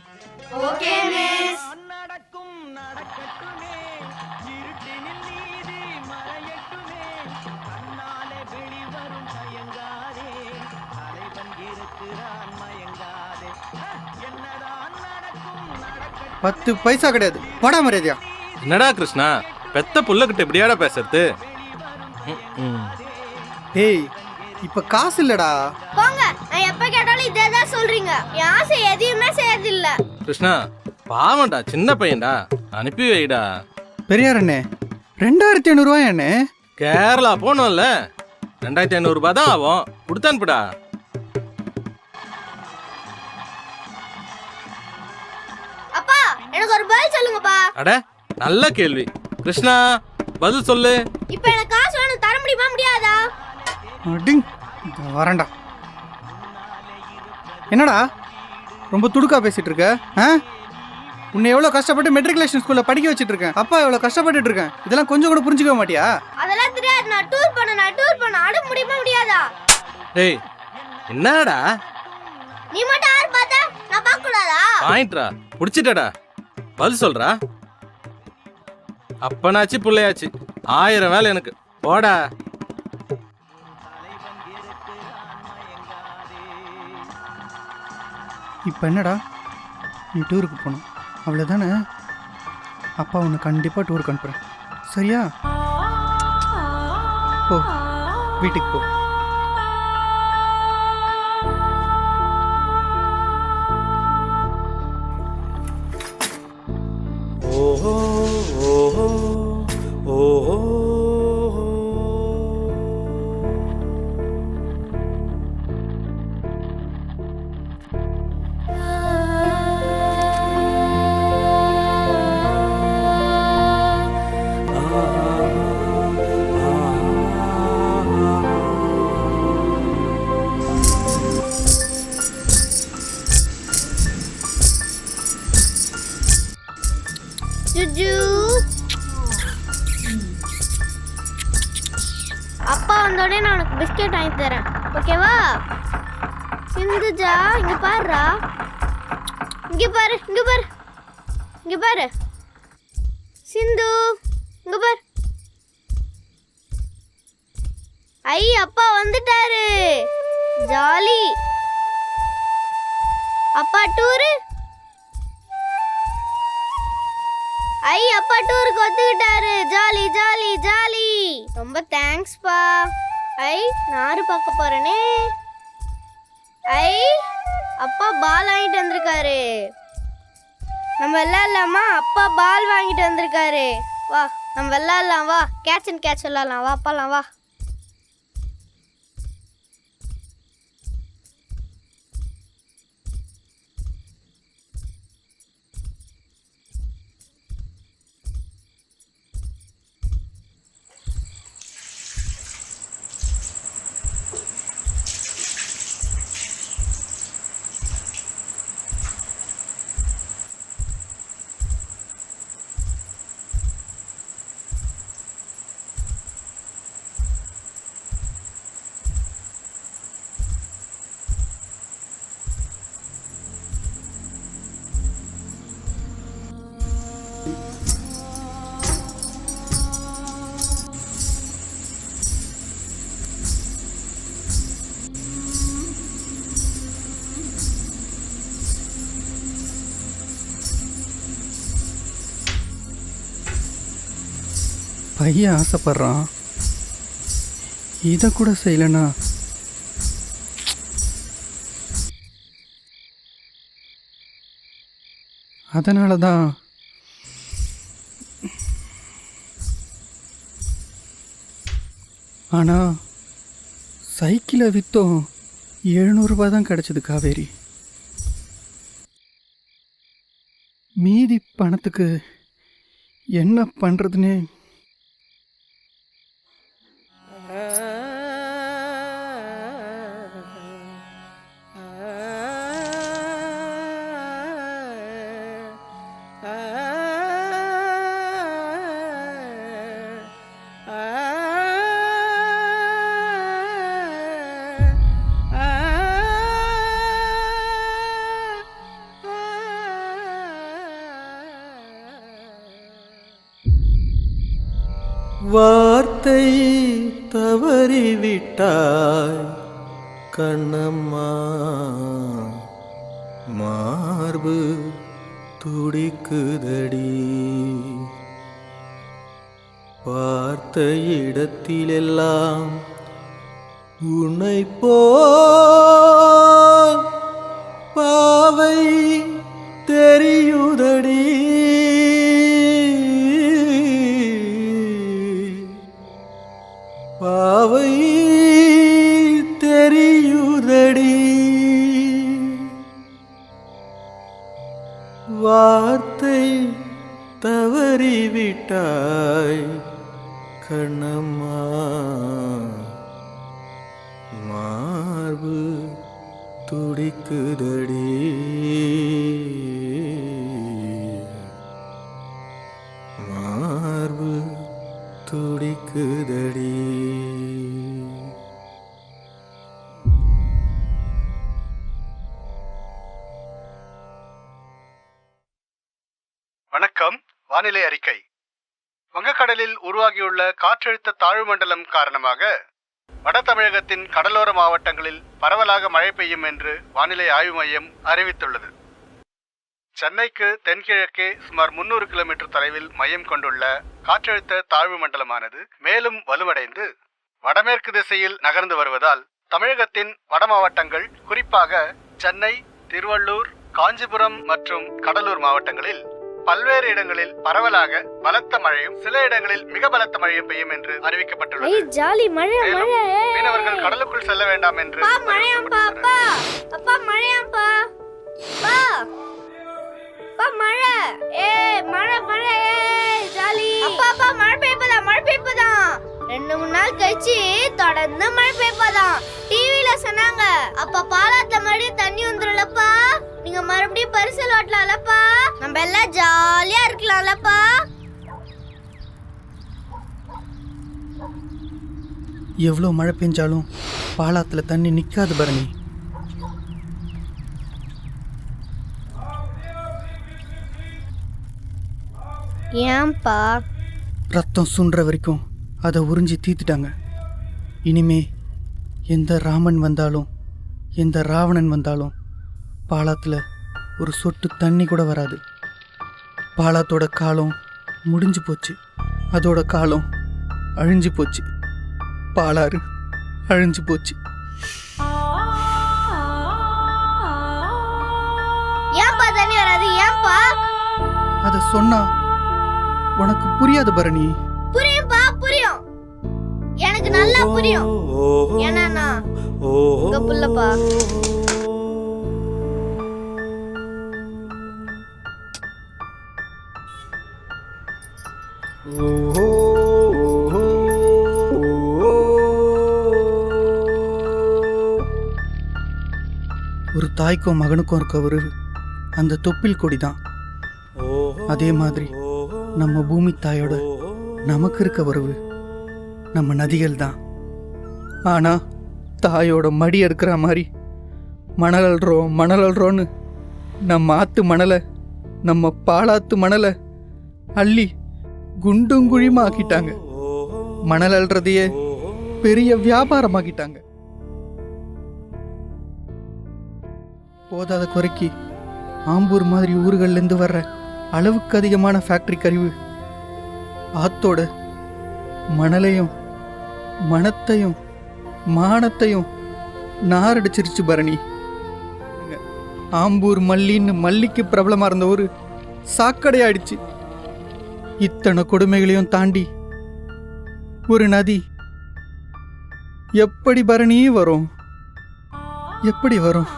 பத்து பைசா கிடையாது. படா மரியாதையா. என்னடா கிருஷ்ணா, பெத்த புள்ளக்கிட்ட இப்படியாடா பேசுறது? ஏய், இப்ப காசு இல்லடா. போங்க, நான் எப்ப கேட்டாலும் இதே தான் சொல்றீங்க. என் ஆசை எதையுமே செய்யறதில்ல. கிருஷ்ணா பாவம்டா, சின்ன பையன்டா, அனுப்பி வைடா. பெரியார் அண்ணே, 2500 ரூபாய் அண்ணே. கேரளா போனோம்ல, 2500 ரூபாய் தான் ஆகும். கொடுத்து அனுப்புடா. எனக்கு ஒரு பதில் சொல்லுங்கப்பா. அட நல்ல கேள்வி. கிருஷ்ணா பதில் சொல்லு. இப்போ எனக்கு காசு வேணும், தர முடியுமா முடியாதா? அடிங் வரேன்டா. என்னடா ரொம்ப துடுக்கா பேசிட்டு இருக்க? உன்னை எவ்வளோ கஷ்டப்பட்டு மெட்ரிகுலேஷன் ஸ்கூலில் படிக்க வச்சுட்டு இருக்கேன். அப்பா எவ்வளோ கஷ்டப்பட்டுட்டு இருக்கேன். இதெல்லாம் கொஞ்சம் கூட புரிஞ்சுக்க மாட்டியா? அதெல்லாம் தெரியாது. நான் டூர் பண்ண அட முடியுமா முடியாதா? டேய் என்னடா நீ மட்டும் யார் பார்த்தா நான் பார்க்க கூடாதா? பாயிண்ட்ரா புடிச்சிட்டடா. பதில் சொல்றா. அப்பனாச்சு புள்ளையாச்சு 1000 வேலை எனக்கு. போடா. இப்போ என்னடா நீ டூருக்கு போகணும் அவ்வளோதானே? அப்பா உன்னை கண்டிப்பாக டூருக்கு அனுப்புகிறேன், சரியா? போ வீட்டுக்கு போ. ஓஹோ ஓஹோ ஓஹோ. ஜுஜு அப்பா வந்தோடனே நான் உனக்கு பிஸ்கெட் வாங்கி தரேன், ஓகேவா? சிந்துஜா இங்க பாருடா. இங்க பாரு இங்க பாரு இங்க பாரு. சிந்து இங்க பாரு. ஐ அப்பா வந்துட்டாரு, ஜாலி. அப்பா டூரு. ஐ அப்பா டூருக்கு ஒத்துக்கிட்டாரு, ஜாலி ஜாலி ஜாலி. ரொம்ப தேங்க்ஸ்ப்பா. ஐ நாரு பார்க்க போறேனே. ஐ அப்பா பால் வாங்கிட்டு வந்திருக்காரு. நம்ம விளையாடலாமா? அப்பா பால் வாங்கிட்டு வந்திருக்காரு. வா நம்ம விளையாடலாம், வா கேட்ச் அண்ட் கேட்ச் விளையாடலாம், வா போலாம் வா. பையன் ஆசைப்படுறான், இதை கூட செய்யலைனா அதனால தான் ஆனால் சைக்கிளை விற்றோம் 700 ரூபாய் தான் கிடச்சிது காவேரி. மீதி பணத்துக்கு என்ன பண்ணுறதுன்னு வார்த்தை தவறிவிட்டாய் கண்ணம்மா, மார்பு துடிக்குதடி. பார்த்த இடத்திலெல்லாம் உன்னை போல் பாவை தெரியுதடி. பாவை தெரியுதடி. வார்த்தை தவறிவிட்டாய் கண்ணம்மா மார்பு துடிக்குதடி மார்பு துடிக்குதடி. வணக்கம். வானிலை அறிக்கை. வங்கக்கடலில் உருவாகியுள்ள காற்றழுத்த தாழ்வு மண்டலம் காரணமாக வட தமிழகத்தின் கடலோர மாவட்டங்களில் பரவலாக மழை பெய்யும் என்று வானிலை ஆய்வு மையம் அறிவித்துள்ளது. சென்னைக்கு தென்கிழக்கே சுமார் 300 கிலோமீட்டர் தொலைவில் மையம் கொண்டுள்ள காற்றழுத்த தாழ்வு மண்டலமானது மேலும் வலுவடைந்து வடமேற்கு திசையில் நகர்ந்து வருவதால் தமிழகத்தின் வட மாவட்டங்கள், குறிப்பாக சென்னை, திருவள்ளூர், காஞ்சிபுரம் மற்றும் கடலூர் மாவட்டங்களில் பல்வேறு இடங்களில் பரவலாக பலத்த மழையும் சில இடங்களில் மிக பலத்த மழையும் பெய்யும் என்று அறிவிக்கப்பட்டுள்ளது. ஜாலி மழை மேலும் மழை. மீனவர்கள் கடலுக்குள் செல்ல வேண்டாம் என்று அப்பா மழையாம்பா. அப்பா அப்பா மழையாம்பா. அப்பா அப்பா மழை. மழை மழை ஜாலி. அப்பா அப்பா மழை பெய்யுதா மழை பெய்யுதா. 2-3 நாள் கழிச்சு தொடர்ந்து மழை பெய்யுதா. டிவில சொன்னாங்க. அப்பா பாலாத்துல மறுபடியும் தண்ணி வந்துரும்லப்பா. நீங்க மறுபடியும் பரிசல் ஓட்டலாம்லப்பா. நம்ம எல்லாம் ஜாலியா இருக்கலாம்லப்பா. எவ்வளோ மழை பெஞ்சாலும் பாலாத்துல தண்ணி நிற்காது பரணி. ஏன்பா? ரத்தம் சுண்டுற வரைக்கும் அதை உறிஞ்சி தீத்துட்டாங்க. இனிமே எந்த ராமன் வந்தாலும் எந்த ராவணன் வந்தாலும் பாலாத்தில் ஒரு சொட்டு தண்ணி கூட வராது. பாலாத்தோட காலம் முடிஞ்சு போச்சு. அதோட காலம் அழிஞ்சு போச்சு. பாலாறு அழிஞ்சு போச்சு. ஏன்பா தண்ணி வராது? ஏன்பா? அதை சொன்னா உனக்கு புரியாது பரணி. புரியும்பா புரியும். எனக்கு நல்லா புரியும். ஏன்னா உங்க புள்ளப்பா. ஒரு தாய்க்கும் மகனுக்கும் இருக்க ஒரு அந்த தொப்பில் கொடி தான். அதே மாதிரி நம்ம பூமி தாயோட நமக்கு இருக்க உறவு நம்ம நதிகள் தான். ஆனா தாயோட மடி எடுக்கிற மாதிரி மணலல்றோன்னு நம்ம ஆத்து மணலை, நம்ம பாலாத்து மணலை அள்ளி குண்டுங்குழிமா ஆக்கிட்டாங்க. மணல் அல்றதையே பெரிய வியாபாரமாக்கிட்டாங்க. போதாத குறைக்கு ஆம்பூர் மாதிரி ஊர்கள்லேருந்து வர்ற அளவுக்கு அதிகமான ஃபேக்டரி கழிவு ஆத்தோட மணலையும் மணத்தையும் மானத்தையும் நாரடிச்சிருச்சு பரணி. ஆம்பூர் மல்லின்னு மல்லிக்கு பிரபலமாக இருந்த ஒரு சாக்கடையாயிடுச்சு. இத்தனை கொடுமைகளையும் தாண்டி ஒரு நதி எப்படி பரணி வரும்? எப்படி வரும்?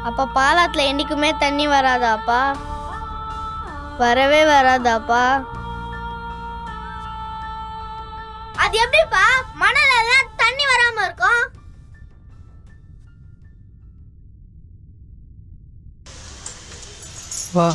அப்ப பாலாத்துல என்னைக்குமே தண்ணி வராதாப்பா? வரவே வராதாப்பா? அது எப்படிப்பா மணல் எல்லாம் தண்ணி வராம இருக்கும்? வா.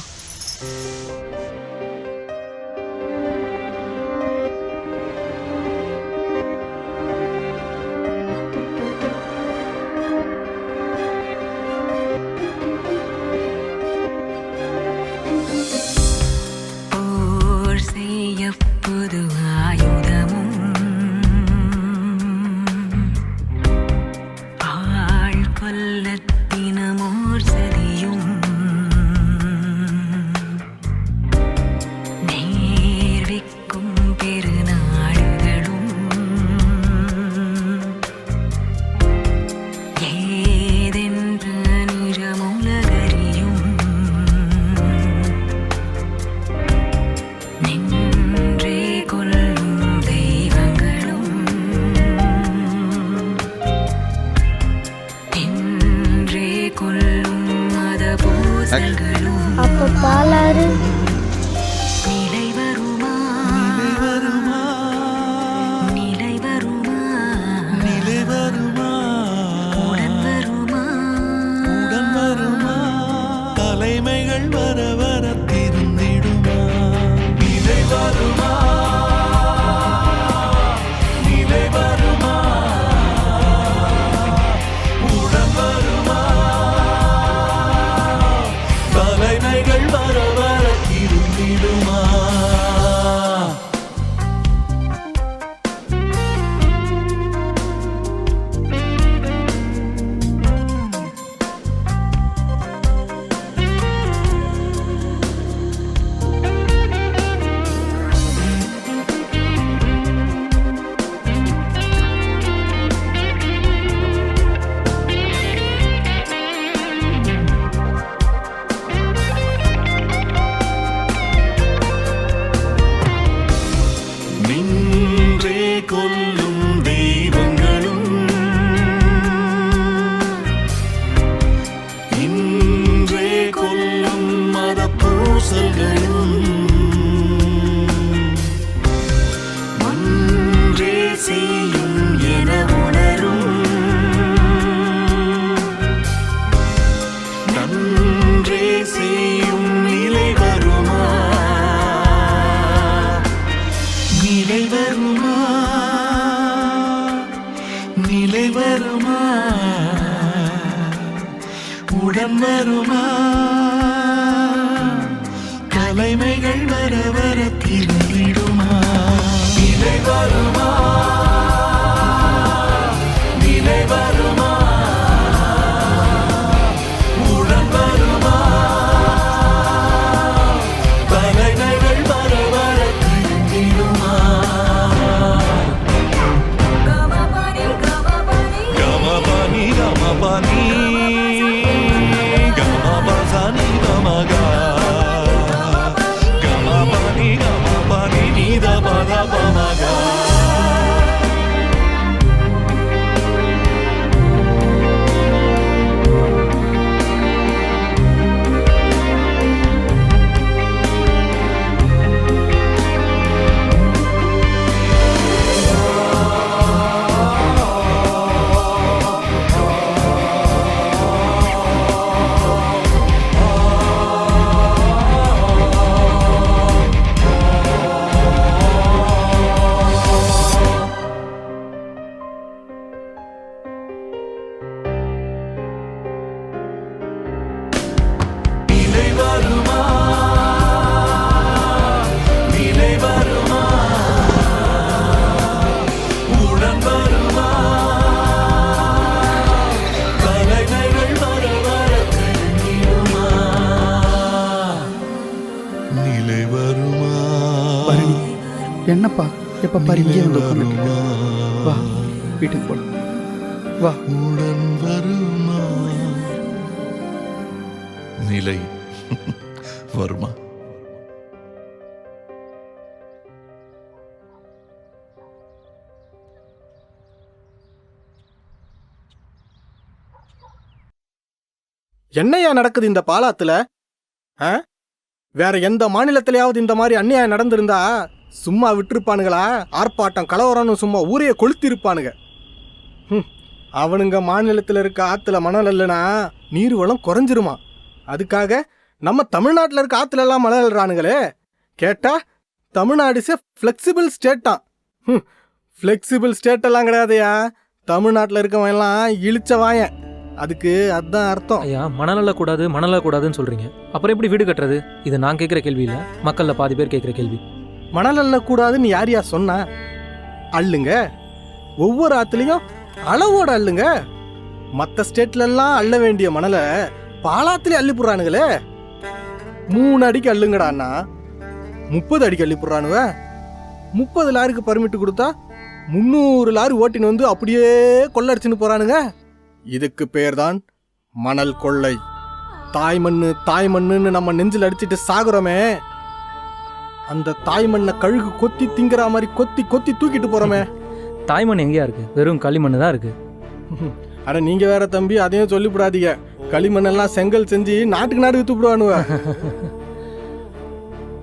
செய்யும் என உணரும் நன்றே செய்யும் நிலை வருமா நிலை வருமா நிலை வருமா உடன் வருமா தலைமைகள் வர வர திரும்பிடுமா நிலை வருமா நிலை வருமா உடன் வருமா தலைமைகள் வர வர திரும்பிடுமா கமபனி கமபனி கமபசனி கமகா கமபனி கமபனி நீத பத பமகா நிலை வருமா நிலை வருமா உடன் வருமா தலைமைகள் வர வர திரும்பிடுமா நிலை வருமா பரணி என்னப்பா எப்போ பாரு இங்கே வந்து உட்காந்துட்டு வா வீட்டுக்கு போகலாம் வா. உடன் வருமா நிலை வருமா என்னையா நடக்குது இந்த பாலாத்துல? வேற எந்த மாநிலத்திலேயாவது இந்த மாதிரி அநியாயம் நடந்திருந்தா சும்மா விட்டுருப்பானுங்களா? ஆர்ப்பாட்டம் கலவரம்னு சும்மா ஊரைய கொளுத்திருப்பானுங்க. அவனுங்க மாநிலத்தில் இருக்க ஆற்றுல மணல் இல்லைனா நீர் வளம் குறைஞ்சிருமா. அதுக்காக நம்ம தமிழ்நாட்டில் இருக்க ஆற்றுல எல்லாம் மணல் அள்ளுறானுங்களே. கேட்டா தமிழ்நாடு ஃப்ளெக்சிபிள் ஸ்டேட்டான். ஃப்ளெக்சிபிள் ஸ்டேட்டெல்லாம் கிடையாதுயா. தமிழ்நாட்டில் இருக்கவன் எல்லாம் இழிச்ச வாயன். அதுக்கு அதுதான் அர்த்தம். ஐயா, மணல் அள்ளக்கூடாதுன்னு சொல்றீங்க. அப்புறம் எப்படி வீடு கட்டுறது? இது நான் கேட்குற கேள்வி இல்லை, மக்களில் பாதி பேர் கேட்குற கேள்வி. மணல் அள்ளக்கூடாதுன்னு யாரையா சொன்னா? அள்ளுங்க, ஒவ்வொரு ஆத்துலையும் அளவோட அள்ளுங்க. மற்ற ஸ்டேட்லெல்லாம் அள்ள வேண்டிய மணலை பாலாத்துலேயே அள்ளி போடுறானுங்களே. 3 அடிக்கு அள்ளுங்கடான்னா 30 அடிக்கு அள்ளி போடுறானுவ. 30 லாரிக்கு பர்மிட் கொடுத்தா 300 லாரி ஓட்டின்னு வந்து அப்படியே கொள்ளடிச்சுன்னு போறானுங்க. இதுக்கு பேர் தான் மணல் கொள்ளை. தாய்மண்ணுன்னு நம்ம நெஞ்சில் அடிச்சுட்டு சாகுறோமே, அந்த தாய்மண்ணை கழுகு கொத்தி திங்கிற மாதிரி கொத்தி தூக்கிட்டு போறோமே. தாய்மண் எங்கேயா இருக்கு? வெறும் களிமண் தான் இருக்கு. அட நீங்க வேற தம்பி, அதையும் சொல்லிவிடாதீங்க. களிமண்ணெல்லாம் செங்கல் செஞ்சு நாட்டுக்கு நாடு வித்து விடுவானுவ.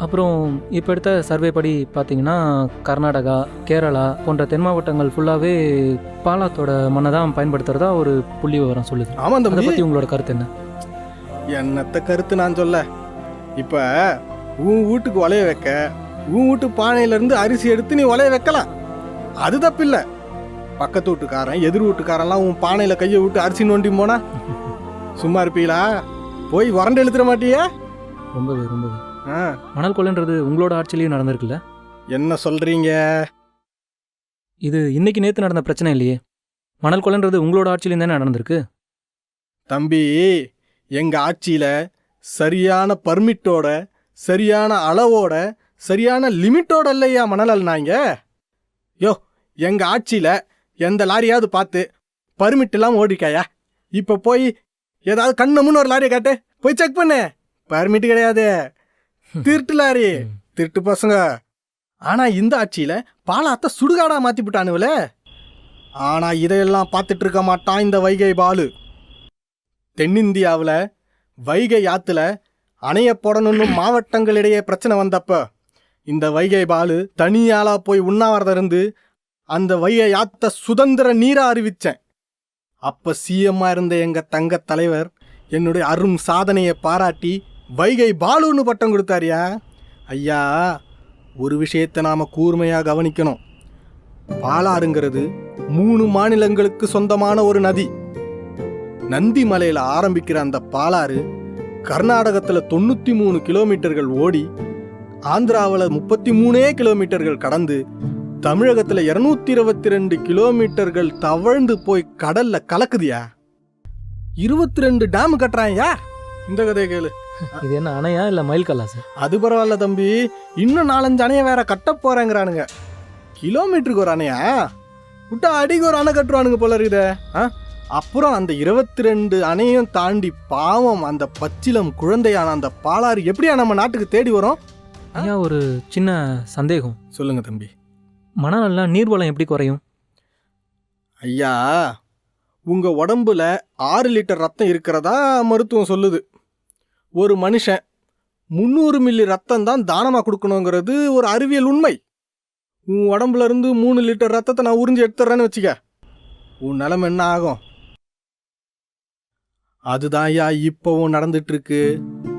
அப்புறம் இப்போ எடுத்த சர்வே படி பார்த்தீங்கன்னா கர்நாடகா, கேரளா போன்ற தென் மாவட்டங்கள் ஃபுல்லாகவே பாலாத்தோட மண்ணை தான் பயன்படுத்துறதா ஒரு புள்ளி விவரம் சொல்லுது. ஆமா அதை தம்பி, பற்றி உங்களோட கருத்து என்ன? என்னத்த கருத்து நான் சொல்ல. இப்ப உன் வீட்டுக்கு உலைய வைக்க உன் வீட்டு பானையில இருந்து அரிசி எடுத்து நீ உலைய வைக்கலாம், அது தப்பில்ல. பக்கத்து வீட்டுக்காரன் எதிர் வீட்டுக்காரெல்லாம் உன் பானையில கையை விட்டு அரிசி நோண்டி போனா சும்மா இருப்பீங்களா? போய் வறண்டு எழுத்துற மாட்டியா? ரொம்பவே மணல் கொள்ளைன்றது உங்களோட ஆட்சியிலையும் நடந்திருக்குல்ல? என்ன சொல்றீங்க? இது இன்னைக்கு நேற்று நடந்த பிரச்சனை இல்லையே. மணல் கொள்ளைன்றது உங்களோட ஆட்சியிலையும் தானே நடந்திருக்கு. தம்பி, எங்க ஆட்சியில சரியான பர்மிட்டோட, சரியான அளவோட, சரியான லிமிட்டோட இல்லையா மணல் அள்ளினாங்க. யோ, எங்க ஆட்சியில எந்த லாரியாவது பார்த்து பர்மிட் எல்லாம் ஓடிக்காயா? இப்ப போய் ஏதாவது கண்ணு முன்னு ஒரு லாரியை காட்டு, போய் செக் பண்ணு. பர்மிட் கிடையாது, திருட்டு லாரி, திருட்டு பசங்க. ஆனா இந்த ஆட்சியில பாலாத்த சுடுகாடா மாத்தி விட்டானுவல. ஆனா இதையெல்லாம் பார்த்துட்டு இருக்க மாட்டான் இந்த வைகை பாலு. தென்னிந்தியாவில் வைகை ஆத்துல அணைய போடணும்னு மாவட்டங்களிடையே பிரச்சனை வந்தப்ப இந்த வைகை பாலு தனியாளா போய் உண்ணாவிரதம் இருந்து அந்த வையை யாத்த சுதந்திர நீரா அறிவிச்சேன். அப்ப சிஎம்மா இருந்த எங்க தங்க தலைவர் என்னுடைய அரும் சாதனையை பாராட்டி வைகை பாலுன்னு பட்டம் கொடுத்தாரியா. ஐயா, ஒரு விஷயத்தை நாம கூர்மையா கவனிக்கணும். பாலாறுங்கிறது 3 மாநிலங்களுக்கு சொந்தமான ஒரு நதி. நந்தி மலையில ஆரம்பிக்கிற அந்த பாலாறு கர்நாடகத்துல 93 கிலோமீட்டர்கள் ஓடி, ஆந்திராவில் 33 கிலோமீட்டர்கள் கடந்து, தமிழகத்துல 222 கிலோமீட்டர்கள் தவழ்ந்து போய் கடல்ல கலக்குதியா. 22 டேம் கட்டுறாயா. இந்த கதையை கேளு. இது என்ன அணையா இல்லை மயில் கல்லாசா? அது பரவாயில்ல தம்பி, இன்னும் 4-5 அணையை வேற கட்ட போறேங்கிறானுங்க. கிலோமீட்டருக்கு ஒரு அணையா விட்டா அடிக்கு ஒரு அணை கட்டுவானுங்க போல இருக்குதே. அப்புறம் அந்த 22 அணையும் தாண்டி பாவம் அந்த பச்சிலம் குழந்தையான அந்த பாலாறு எப்படியா நம்ம நாட்டுக்கு தேடி வரும்? ஐயா, ஒரு சின்ன சந்தேகம். சொல்லுங்க தம்பி. மணலெல்லாம் நீர்வளம் எப்படி குறையும்? ஐயா, உங்க உடம்புல 6 லிட்டர் ரத்தம் இருக்கிறதா மருத்துவம் சொல்லுது. ஒரு மனுஷன் 300 மில்லி ரத்தம் தான் தானமாக கொடுக்கணுங்கிறது ஒரு அறிவியல் உண்மை. உன் உடம்புல இருந்து 3 லிட்டர் ரத்தத்தை நான் உறிஞ்சி எடுத்துறேன்னு வச்சுக்க, உன் நிலைமை என்ன ஆகும்? அதுதான் ஐயா இப்பவும் நடந்துட்டு இருக்கு.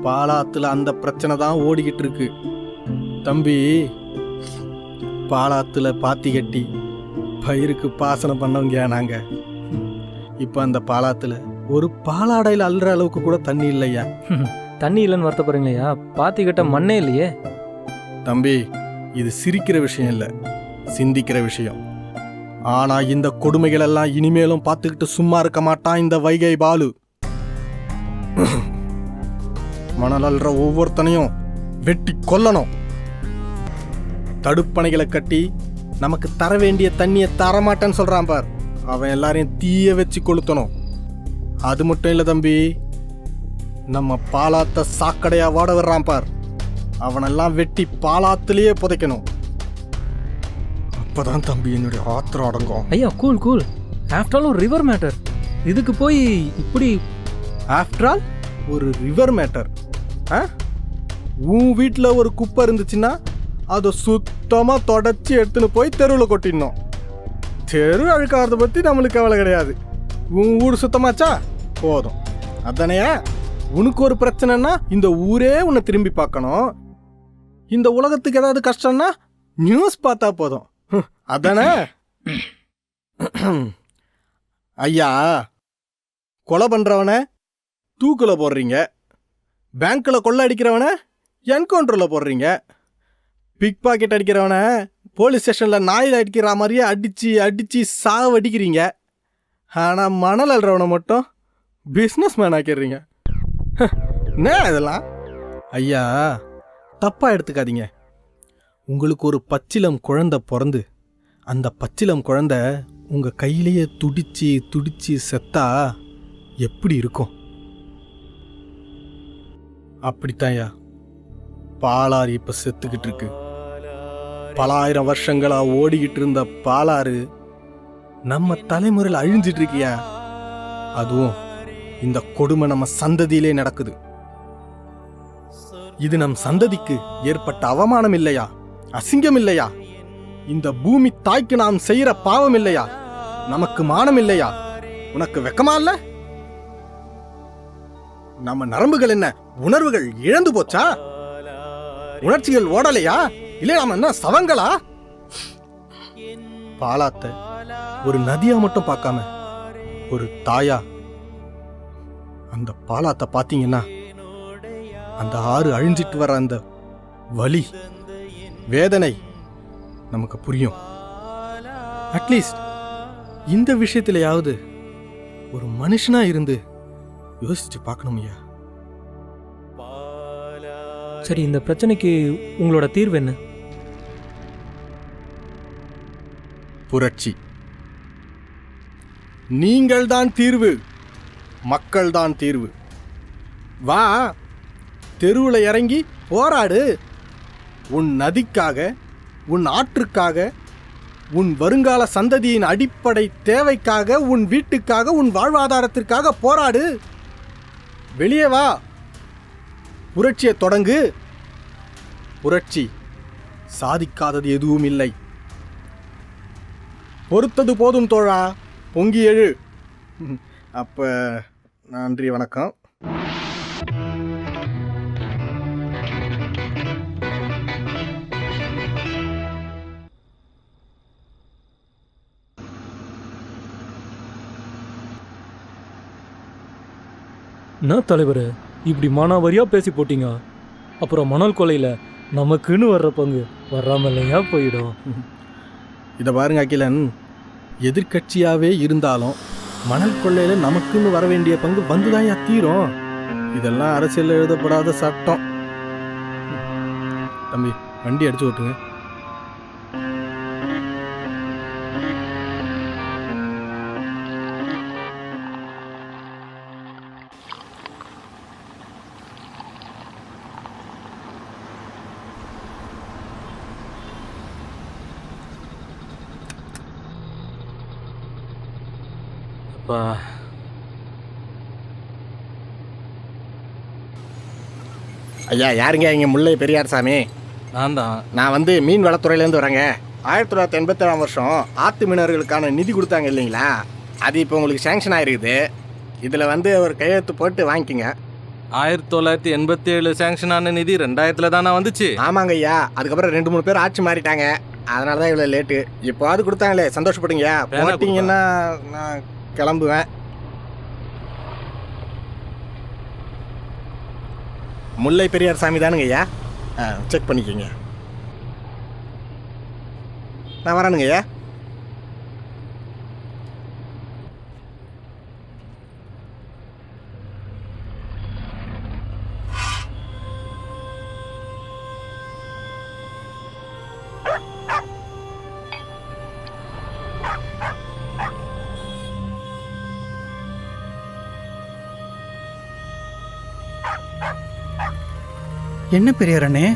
பாலாத்துல அந்த பிரச்சனை தான் ஓடிக்கிட்டு இருக்கு தம்பி. பாலாத்துல பாத்தி கட்டி பயிருக்கு பாசனம் பண்ணவங்க நாங்க. இப்ப அந்த பாலாத்துல ஒரு பாலாடையில் அல்ற அளவுக்கு கூட தண்ணி இல்லையா. தண்ணி இல்லைன்னு வருத்தப்படுறீங்களா? பாத்தி கட்ட மண்ணே இல்லையே. தம்பி, இது சிரிக்கிற விஷயம் இல்லை, சிந்திக்கிற விஷயம். ஆனா இந்த கொடுமைகள் எல்லாம் இனிமேலும் பார்த்துக்கிட்டு சும்மா இருக்க மாட்டான் இந்த வைகை பாலு. மணல் அல்ற ஒவ்வொருத்தனையும் வெட்டி கொல்லணும். தடுப்பணைகளை கட்டி நமக்கு தர வேண்டிய தண்ணியை தரமாட்டேன்னு சொல்றான் பார், அவன் எல்லாரையும் தீய வச்சு கொளுத்தணும். அது மட்டும் இல்லை தம்பி, நம்ம பாலாத்த சாக்கடையா வாட வர்றான் பார், அவனெல்லாம் வெட்டி பாலாத்திலேயே புதைக்கணும். அப்பதான் தம்பி என்னுடைய ஆத்திரம் அடங்கும். ஐயா, கூல் கூல். ஆஃப்டர் ஆல் ஒரு ரிவர் மேட்டர். இதுக்கு போய் இப்படி ஆஃப்டர் ஆல் ஒரு ரிவர் மேட்டர்? உன் வீட்டில் ஒரு குப்பை இருந்துச்சுன்னா அதை சுத்தமாக தொடச்சி எடுத்துன்னு போய் தெருவில் கொட்டிடணும். தெரு அழுக்காரத்தை பற்றி நம்மளுக்கு கவலை கிடையாது. உன் ஊர் சுத்தமாச்சா போதும், அதானையா? உனக்கு ஒரு பிரச்சனைனா இந்த ஊரே உன்னை திரும்பி பார்க்கணும். இந்த உலகத்துக்கு ஏதாவது கஷ்டம்னா நியூஸ் பார்த்தா போதும், அதானே? ஐயா, கொலை பண்ணுறவனை தூக்கில் போடுறீங்க, பேங்க்கில் கொள்ளை அடிக்கிறவனை என்கவுண்டரில் போடுறீங்க, பிக் பாக்கெட் அடிக்கிறவனை போலீஸ் ஸ்டேஷனில் நாயில் அடிக்கிற மாதிரியே அடித்து அடித்து சாவடிக்கிறீங்க. ஆனால் மணல் அல்றவனை மட்டும் பிஸ்னஸ் மேன் ஆக்கிடுறீங்க. என்ன இதெல்லாம்? ஐயா, தப்பாக எடுத்துக்காதீங்க. உங்களுக்கு ஒரு பச்சிலம் குழந்தை பிறந்து அந்த பச்சிலம் குழந்தை உங்கள் கையிலேயே துடிச்சு துடிச்சு செத்தா எப்படி இருக்கும்? அப்படித்தான்யா பாலாறு இப்போ செத்துக்கிட்டு இருக்கு. பல ஆயிரம் வருஷங்களா ஓடிக்கிட்டு இருந்த பாலாறு நம்ம தலைமுறையில் அழிஞ்சிட்டு இருக்கியா. அதுவும் இந்த கொடுமை நம்ம சந்ததியிலே நடக்குது. இது நம் சந்ததிக்கு ஏற்பட்ட அவமானம் இல்லையா, அசிங்கம் இல்லையா? இந்த பூமி தாய்க்கு நாம் செய்யற பாவம் இல்லையா? நமக்கு மானம் இல்லையா? உனக்கு வெக்கமா இல்ல? நம்ம நரம்புகள் என்ன, உணர்வுகள் இழந்து போச்சா? உணர்ச்சிகள் ஓடலையா? இல்லை நாம என்ன சவங்களா? பாலாத்த ஒரு நதியா மட்டும் பார்க்காம ஒரு தாயா அந்த பாலாத்த பாத்தீங்கன்னா அந்த ஆறு அழிஞ்சிட்டு வர அந்த வலி வேதனை நமக்கு புரியும். அட்லீஸ்ட் இந்த விஷயத்திலேயாவது ஒரு மனுஷனா இருந்து யோசிச்சு பார்க்கணும் ஐயா. சரி, இந்த பிரச்சனைக்கு உங்களோட தீர்வு என்ன? புரட்சி. நீங்கள் தான் தீர்வு, மக்கள் தான் தீர்வு. வா, தெருவில் இறங்கி போராடு. உன் நதிக்காக, உன் ஆற்றுக்காக, உன் வருங்கால சந்ததியின் அடிப்படை தேவைக்காக, உன் வீட்டுக்காக, உன் வாழ்வாதாரத்திற்காக போராடு. வெளியே வா, புரட்சியை தொடங்கு. புரட்சி சாதிக்காதது எதுவும் இல்லை. பொறுத்தது போதும் தோழா, பொங்கி எழு. அப்போ நன்றி, வணக்கம். என்ன தலைவர் இப்படி மானாவாரியாக பேசி போட்டீங்க? அப்புறம் மணல் கொலையில் நமக்குன்னு வர்ற பங்கு வராமலையா போயிடும். இதை பாருங்க அகிலன், எதிர்கட்சியாகவே இருந்தாலும் மணல் கொள்ளையில் நமக்குன்னு வர வேண்டிய பங்கு வந்துதான் தீரும். இதெல்லாம் அரசியலில் எழுதப்படாத சட்டம். தம்பி, வண்டி அடிச்சு ஓட்டுங்க. அப்பா, ஐயா, யாருங்க இங்கே முல்லை பெரியார் சாமி? நான் தான். நான் வந்து மீன் வளத்துறையிலேருந்து வரேங்க. 1987ஆம் வருஷம் ஆத்து மீனவர்களுக்கான நிதி கொடுத்தாங்க இல்லைங்களா, அது இப்போ உங்களுக்கு சேங்ஷன் ஆகிருக்குது. இதில் வந்து ஒரு கையெழுத்து போட்டு வாங்கிக்கோங்க. 1987 சேங்ஷன் ஆன நிதி 2000 தானே வந்துச்சு? ஆமாங்க ஐயா, அதுக்கப்புறம் 2-3 பேர் ஆட்சி மாறிட்டாங்க, அதனால தான் இவ்வளோ லேட்டு. இப்போது கொடுத்தாங்களே, சந்தோஷப்படுங்க. போட்டிங்கன்னா நான் கிளம்புவேன். முல்லை பெரியார் சாமி தானுங்க ஐயா? செக் பண்ணிக்கோங்க. நான் வரேனுங்க ஐயா. என்ன பெரியார் அண்ணே,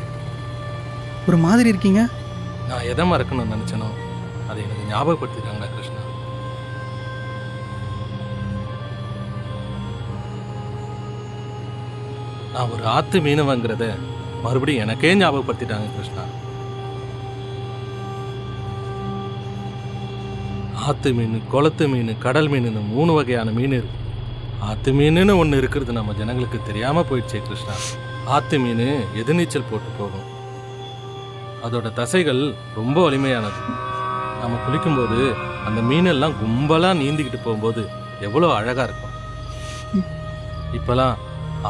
ஒரு மாதிரி இருக்கீங்க? நான் எதை மறக்கணும்னு நினச்சனோ அதை எனக்கு ஞாபகப்படுத்திட்டாங்களா கிருஷ்ணா? நான் ஒரு ஆத்து மீனவங்கிறத மறுபடியும் எனக்கே ஞாபகப்படுத்திட்டாங்க கிருஷ்ணா. ஆத்து மீன், குளத்து மீன், கடல் மீன், 3 வகையான மீன் இருக்கு. ஆத்து மீனுன்னு ஒன்று இருக்கிறது நம்ம ஜனங்களுக்கு தெரியாமல் போயிடுச்சே கிருஷ்ணா. ஆத்து மீன் எதிர்நீச்சல் போட்டு போகும். அதோட தசைகள் ரொம்ப வலிமையானது. நம்ம குளிக்கும்போது அந்த மீனெல்லாம் கும்பலாக நீந்திக்கிட்டு போகும்போது எவ்வளோ அழகாக இருக்கும். இப்போலாம்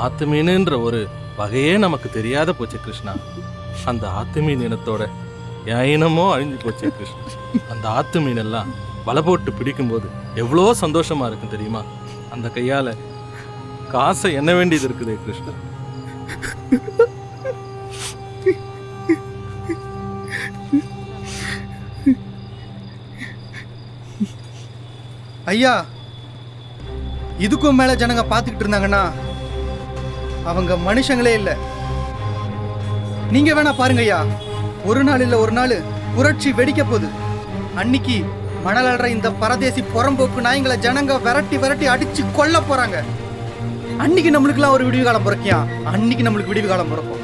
ஆத்து மீனுன்ற ஒரு வகையே நமக்கு தெரியாத போச்சு கிருஷ்ணா. அந்த ஆத்து மீன் இனத்தோட என் இனமோ அழிஞ்சு போச்சு கிருஷ்ணா. அந்த ஆத்து மீனெல்லாம் வலை போட்டு பிடிக்கும்போது எவ்வளோ சந்தோஷமாக இருக்கும் தெரியுமா? அந்த கையால் காசை எண்ண வேண்டியது இருக்குதே கிருஷ்ணா. ஐயா, இதுக்கும் மேல ஜனங்க பார்த்துக்கிட்டு இருந்தாங்கன்னா அவங்க மனுஷங்களே இல்லை. நீங்க வேணா பாருங்க ஐயா, ஒரு நாள் இல்லை ஒரு நாள் புரட்சி வெடிக்க போகுது. அன்னைக்கு மணல் அல்ற இந்த பரதேசி புறம்போக்கு நாய்களை ஜனங்க விரட்டி விரட்டி அடிச்சு கொல்ல போறாங்க. அன்னைக்கு நம்மளுக்குலாம் ஒரு விடிவு காலம் பிறக்கியா? அன்னைக்கு நம்மளுக்கு விடிவு காலம் பிறக்கும்.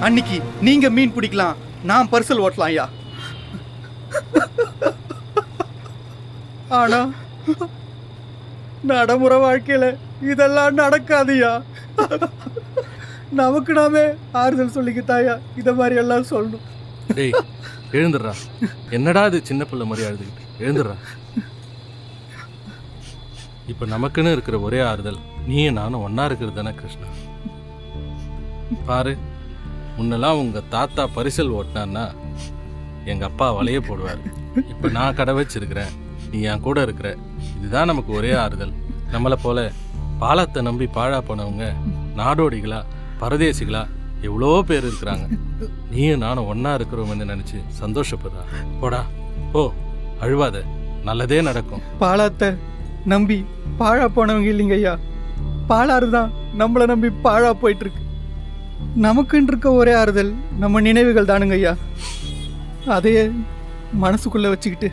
அன்னைக்கு நீங்க மீன் பிடிக்கலாம், நான் பர்சல் ஓட்டலாம் ஐயா. ஆனா நடைமுறை வாழ்க்கையில இதெல்லாம் நடக்காதுயா. நமக்கு நாமே ஆறுதல் சொல்லிக்கிட்டாயா இத மாதிரி எல்லாம் சொல்லணும். டேய், எழுந்துடுறா. என்னடா இது சின்ன பிள்ளை மாதிரி அழுதுகிட்டு? எழுந்துடுறா. இப்போ நமக்குன்னு இருக்கிற ஒரே ஆறுதல் நீயும் நானும் ஒன்றா இருக்கிறது தானே கிருஷ்ணா. பாரு, முன்னெல்லாம் உங்கள் தாத்தா பரிசல் ஓட்டினான்னா எங்கள் அப்பா வலைய போடுவார். இப்போ நான் கடை வச்சிருக்கிறேன், நீ என் கூட இருக்கிற. இதுதான் நமக்கு ஒரே ஆறுதல். நம்மளை போல பாலத்தை நம்பி பாழா போனவங்க நாடோடிகளா பரதேசிகளா எவ்வளோ பேர் இருக்கிறாங்க. நீயும் நானும் ஒன்றா இருக்கிறோம்னு நினச்சி சந்தோஷப்படுறா. போடா ஓ, அழுவாத, நல்லதே நடக்கும். பாலாத்தை நம்பி பாழா போனவங்க இல்லைங்க ஐயா, பாலாறு தான் நம்மளை நம்பி பாழா போயிட்டு இருக்கு. நமக்குன்னு இருக்க ஒரே ஆறுதல் நம்ம நினைவுகள் தானுங்க ஐயா. அதையே மனசுக்குள்ள வச்சுக்கிட்டு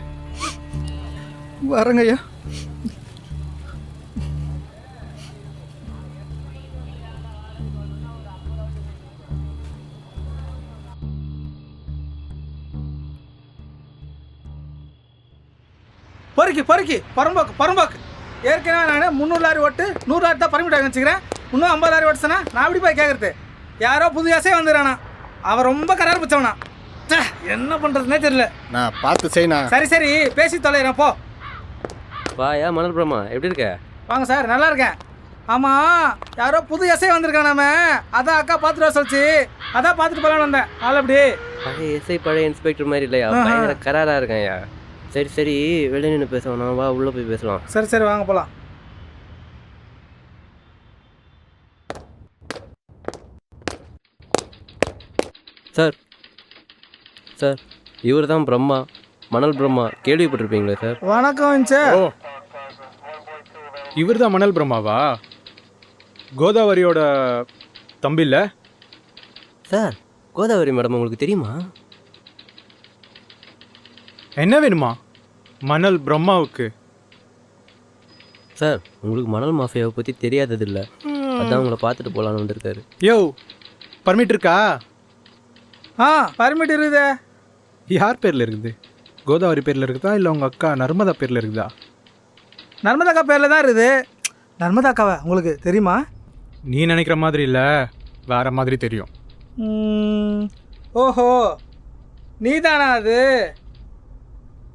வரங்க ஐயா. பொறுக்கி புறம்போக்கு ஏற்கனவே நான் 300 லாரி ஓட்டு 100 லாரி தான் பர்மிட் வாங்கி வச்சுக்கிறேன். இன்னும் 50 லாரி ஓட்டுச்சுன்னா நான் எப்படி போய் கேட்குறது? யாரோ புது ஆசையே வந்துடுறானா, அவன் ரொம்ப கரார் பிடிச்சவனா. என்ன பண்ணுறதுனே தெரியல. நான் பார்த்து செய்யணா. சரி பேசி தொலைகிறேன் போ. வாயா மணல் பிரம்மா, எப்படி இருக்க? வாங்க சார், நல்லா இருக்கேன். ஆமாம், யாரோ புது எஸ்ஐ வந்திருக்கான். நாம அதான் அக்கா பார்த்துட்டு வர சொல்லிச்சு, அதான் பார்த்துட்டு போகலான்னு வந்தேன். ஆள் அப்படி பழைய எஸ்ஐ பழைய இன்ஸ்பெக்டர் மாதிரி இல்லையா? பயங்கர கராராக இருக்காயா. சரி வெளியே நின்று பேசணும், வா உள்ளே போய் பேசலாம். சரி வாங்க போகலாம். சார் இவர் தான் பிரம்மா, மணல் பிரம்மா, கேள்விப்பட்டிருப்பீங்களே சார்? வணக்கம் சார். இவர் தான் மணல் பிரம்மாவா? கோதாவரியோட தம்பி இல்லை சார்? கோதாவரி மேடம் உங்களுக்கு தெரியுமா? என்ன வேணுமா மணல் பிரம்மாவுக்கு? சார் உங்களுக்கு மணல் மாஃபியாவை பற்றி தெரியாதது இல்லை, அதான் உங்களை பார்த்துட்டு போகலான்னு வந்திருக்காரு. யோ, பர்மிட் இருக்கா? பர்மிட் இருக்குதே. யார் பேரில் இருக்குது? கோதாவரி பேரில் இருக்குதா இல்லை உங்கள் அக்கா நர்மதா பேரில் இருக்குதா? நர்மதா அக்கா பேரில் தான் இருக்குது. நர்மதா அக்காவை உங்களுக்கு தெரியுமா? நீ நினைக்கிற மாதிரி இல்லை, வேறு மாதிரி தெரியும். ஓஹோ, நீதானா அது?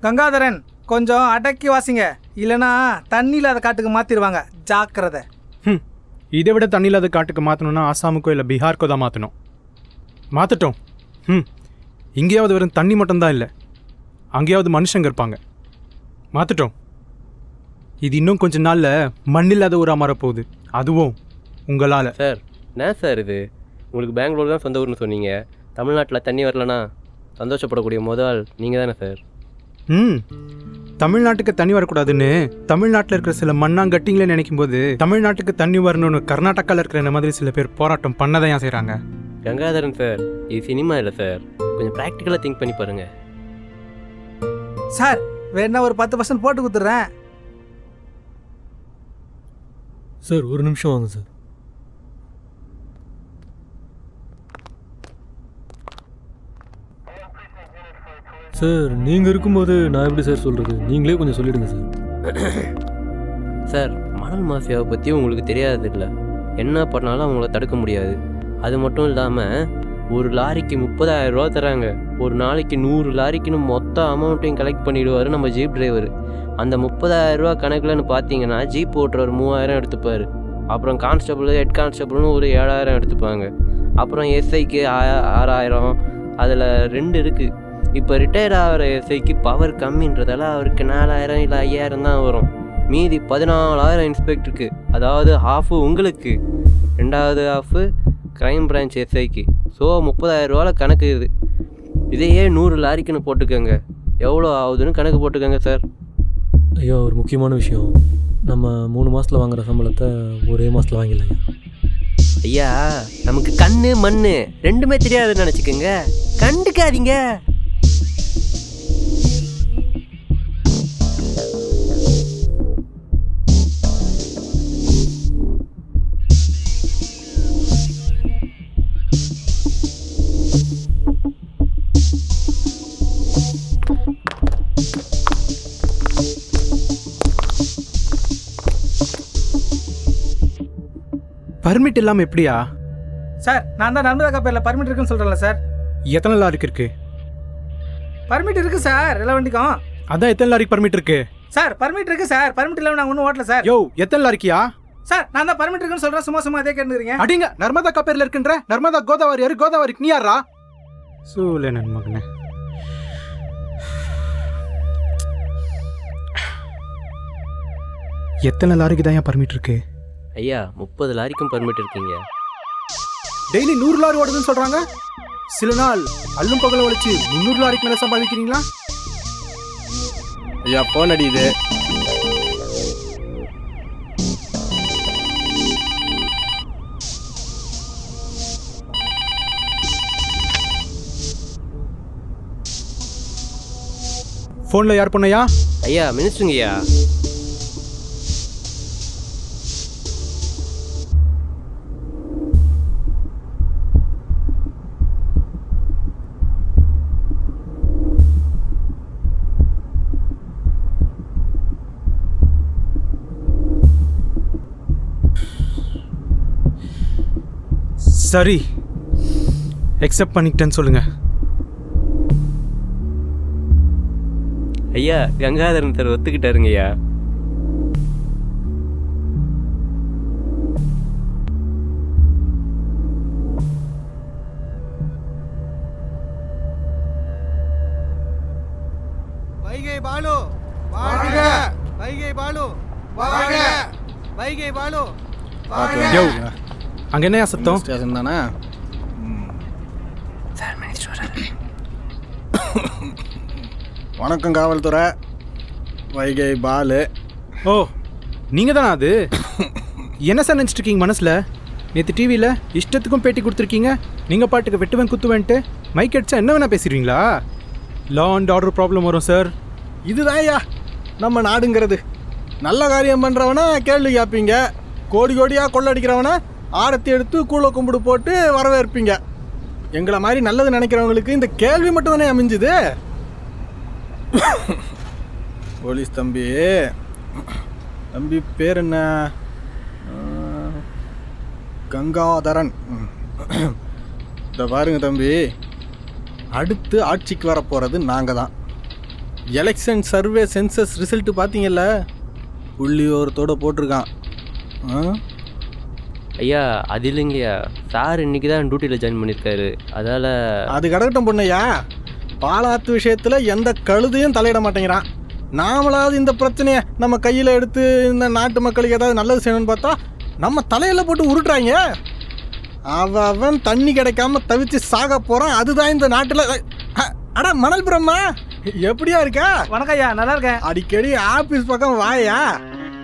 கங்காதரன், கொஞ்சம் அடக்கி வாசிங்க, இல்லைனா தண்ணி இல்லாத காட்டுக்கு மாற்றிடுவாங்க, ஜாக்கிரதை. இதை விட தண்ணி இல்லாத காட்டுக்கு மாற்றணும்னா ஆசாமுக்கோ இல்லை பீகாருக்கோ தான் மாற்றணும். மாற்றட்டும். இங்கேயாவது வெறும் தண்ணி மட்டும்தான் இல்லை, அங்கேயாவது மனுஷங்க இருப்பாங்க. மாற்றட்டும். இது இன்னும் கொஞ்ச நாளில் மண்ணில்லாத ஊராக மாறப்போகுது, அதுவும் உங்களால். சார் என்ன சார் இது? உங்களுக்கு பெங்களூர் தான் சொந்த ஊர்னு சொன்னீங்க, தமிழ்நாட்டில் தண்ணி வரலனா சந்தோஷப்படக்கூடிய முதல் நீங்கள் தானே சார்? தமிழ்நாட்டுக்கு தண்ணி வரக்கூடாதுன்னு தமிழ்நாட்டில் இருக்கிற சில மண்ணாங்கட்டிங்களே நினைக்கும் போது தமிழ்நாட்டுக்கு தண்ணி வரணும்னு கர்நாடகாவில் இருக்கிற மாதிரி சில பேர் போராட்டம் பண்ணதான் ஏன் செய்கிறாங்க? கங்காதரன் சார், இது சினிமா இல்லை சார், கொஞ்சம் ப்ராக்டிக்கலாக திங்க் பண்ணி பாருங்கள். சார் வேணா ஒரு 10% போட்டு கொடுத்துட்றேன். சார் ஒரு நிமிஷம் வாங்க சார். சார் நீங்கள் இருக்கும்போது நான் எப்படி சார் சொல்கிறது? நீங்களே கொஞ்சம் சொல்லிவிடுங்க சார். சார் மணல் மாஃபியாவை பற்றி உங்களுக்கு தெரியாது இல்லை, என்ன பண்ணாலும் அவங்கள தடுக்க முடியாது. அது மட்டும் இல்லாமல் ஒரு லாரிக்கு 30,000 ரூபா தராங்க, ஒரு நாளைக்கு 100 லாரிக்குன்னு மொத்த அமௌண்ட்டையும் கலெக்ட் பண்ணிவிடுவார் நம்ம ஜீப் டிரைவர். அந்த 30,000 ரூபா கணக்குலன்னு பார்த்தீங்கன்னா ஜீப் ஓட்டுறவர் 3,000 எடுத்துப்பார், அப்புறம் கான்ஸ்டபிள் ஹெட் கான்ஸ்டபிள்னு ஒரு 7,000 எடுத்துப்பாங்க, அப்புறம் எஸ்ஐக்கு 6,000. அதில் 2 இருக்குது. இப்போ ரிட்டையர்ட் ஆகிற எஸ்ஐக்கு பவர் கம்மின்றதால அவருக்கு 4,000 இல்லை 5,000 தான் வரும். மீதி 14,000 இன்ஸ்பெக்டருக்கு, அதாவது ஹாஃபு உங்களுக்கு, 2வது ஹாஃபு க்ரைம் பிரான்ச் எஸ்ஐக்கு. ஸோ 30,000 ரூபாவில் கணக்கு இது. இதையே 100 லாரிக்குன்னு போட்டுக்கோங்க, எவ்வளோ ஆகுதுன்னு கணக்கு போட்டுக்கோங்க சார். ஐயா ஒரு முக்கியமான விஷயம், நம்ம 3 மாதத்தில் வாங்குகிற சம்பளத்தை ஒரே மாதத்தில் வாங்கிடலாம் ஐயா. நமக்கு கண்ணு மண்ணு ரெண்டுமே தெரியாதுன்னு நினச்சிக்கோங்க, கண்டுக்காதீங்க. பர்மிட் இல்லாமல் எப்படியா? சார் நான் தான் நர்மதா அக்கா பேரில் பர்மிட் இருக்குன்னு சொல்கிறேன்ல சார். எத்தனை லாரிக்கு இருக்கு பர்மிட் இருக்குது சார் எல்லா வண்டிக்கும். அதான் எத்தனை லாரிக்கு பர்மிட் இருக்கு? சார் பர்மிட் இருக்குது சார், பர்மிட் இல்லாமல் நான் ஒன்றும் ஓட்டல சார். யோ, எத்தனை லாரிக்கியா? சார் நான் தான் பர்மிட் இருக்குன்னு சொல்கிறேன், சும்மா அதே கேட்டுக்கிறீங்க. அடிங்க, நர்மதா அக்கா பேரில் இருக்குன்ற. நர்மதா கோதாவரி யாரு? கோதாவரிக்கு நீ யாரா? சூலே நன் மகனே. எத்தனை லாரிக்கு தான் பர்மிட் இருக்கு? ஐயா 30 லாரிக்கும் பர்மிட் இருக்குங்க. டெய்லி 100 லாரி ஓடுதுன்னு சொல்றாங்க. சில நாள் அல்லும் பகல ஒழிச்சு 300 லாரிக்கு மேலே சம்பாதிக்கிறீங்களா? ஐயா போன் அடியுது. ஃபோனில் யார் பொண்ணையா? ஐயா மினிஸ்டருங்கய்யா. சரி, எக்ஸெப்ட் பண்ணிக்கிட்டேன்னு சொல்லுங்க. ஐயா கங்காதரன் சார் ஒத்துக்கிட்டாருங்க ஐயா. வைகை பாலு வாழ்க, வைகை பாலு வாழ்க, வைகை பாலு யோ, அங்க என்னையா சத்தம்? ஸ்டேஷன் தானே. வணக்கம் காவல்துறை, வைகை பாலு. ஓ, நீங்க தானா அது? என்ன சார் நினச்சிட்டு இருக்கீங்க மனசுல? நேற்று டிவியில் இஷ்டத்துக்கும் பேட்டி கொடுத்துருக்கீங்க. நீங்கள் பாட்டுக்கு வெட்டுவேன் குத்துவேன்ட்டு மைக் அடிச்சா என்ன வேணா பேசிடுவீங்களா? லா அண்ட் ஆர்டர் ப்ராப்ளம் வரும் சார். இதுதான் ஐயா நம்ம நாடுங்கிறது. நல்ல காரியம் பண்ணுறவனா கேள்வி கேட்பீங்க, கோடி கோடியாக கொள்ளடிக்கிறவனா ஆரத்தி எடுத்து கூழ கும்பிடு போட்டு வரவேற்பீங்க. எங்களை மாதிரி நல்லது நினைக்கிறவங்களுக்கு இந்த கேள்வி மட்டும் தானே அமைஞ்சுது. போலீஸ் தம்பி, தம்பி பேர் என்ன? கங்காதரன். இந்த பாருங்க தம்பி, அடுத்து ஆட்சிக்கு வரப்போகிறது நாங்கள் தான். எலெக்ஷன் சர்வே சென்சஸ் ரிசல்ட்டு பார்த்தீங்கல்ல, புள்ளியோரத்தோடு போட்டிருக்கான். ஐயா அது இல்லைங்கய்யா, சார் இன்னைக்கு தான் டியூட்டியில் ஜாயின் பண்ணியிருக்காரு, அதால். அது கிடக்கட்டும் பொண்ணையா, பாலாத்து விஷயத்தில் எந்த கழுதையும் தலையிட மாட்டேங்கிறான். நாமளாவது இந்த பிரச்சனையை நம்ம கையில் எடுத்து இந்த நாட்டு மக்களுக்கு ஏதாவது நல்லது செய்யணும்னு பார்த்தா நம்ம தலையில் போட்டு உருட்டுறாங்க. அவன் தண்ணி கிடைக்காம தவிச்சு சாக போகிறான். அதுதான் இந்த நாட்டில். அடா மணல் பிரம்மா, எப்படியா இருக்கா? வணக்கம் ஐயா, நல்லா இருக்கேன். அடிக்கடி ஆஃபீஸ் பக்கம் வாயா.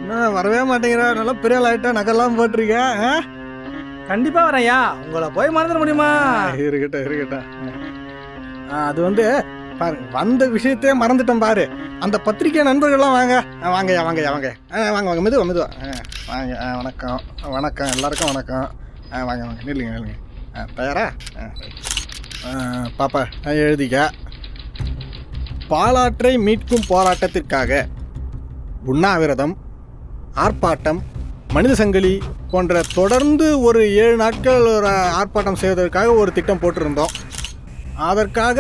என்ன வரவே மாட்டேங்கிறா? நல்லா பெரிய ஆளாயிட்டா, நகெல்லாம் போட்டிருக்க. கண்டிப்பா வரேன் ஐயா, உங்களை போய் மறந்துட முடியுமா? இருக்கட்டும் இருக்கட்டும். அது வந்து பாருங்க, வந்த விஷயத்தையே மறந்துட்டேன் பாரு. அந்த பத்திரிக்கை நண்பர்கள்லாம் வாங்க. வாங்கய்யா வாங்கய்யா வாங்க. வாங்க வாங்க, மெதுவா மெதுவா வாங்க. வணக்கம் வணக்கம், எல்லாருக்கும் வணக்கம். வாங்க வாங்க, நில்லுங்க நில்லுங்க. தயாரா? பாப்பா எழுதிக்க. பாலாற்றை மீட்கும் போராட்டத்திற்காக உண்ணாவிரதம், ஆர்ப்பாட்டம், மனித சங்கிலி போன்ற தொடர்ந்து ஒரு 7 நாட்கள் ஒரு ஆர்ப்பாட்டம் செய்வதற்காக ஒரு திட்டம் போட்டிருந்தோம். அதற்காக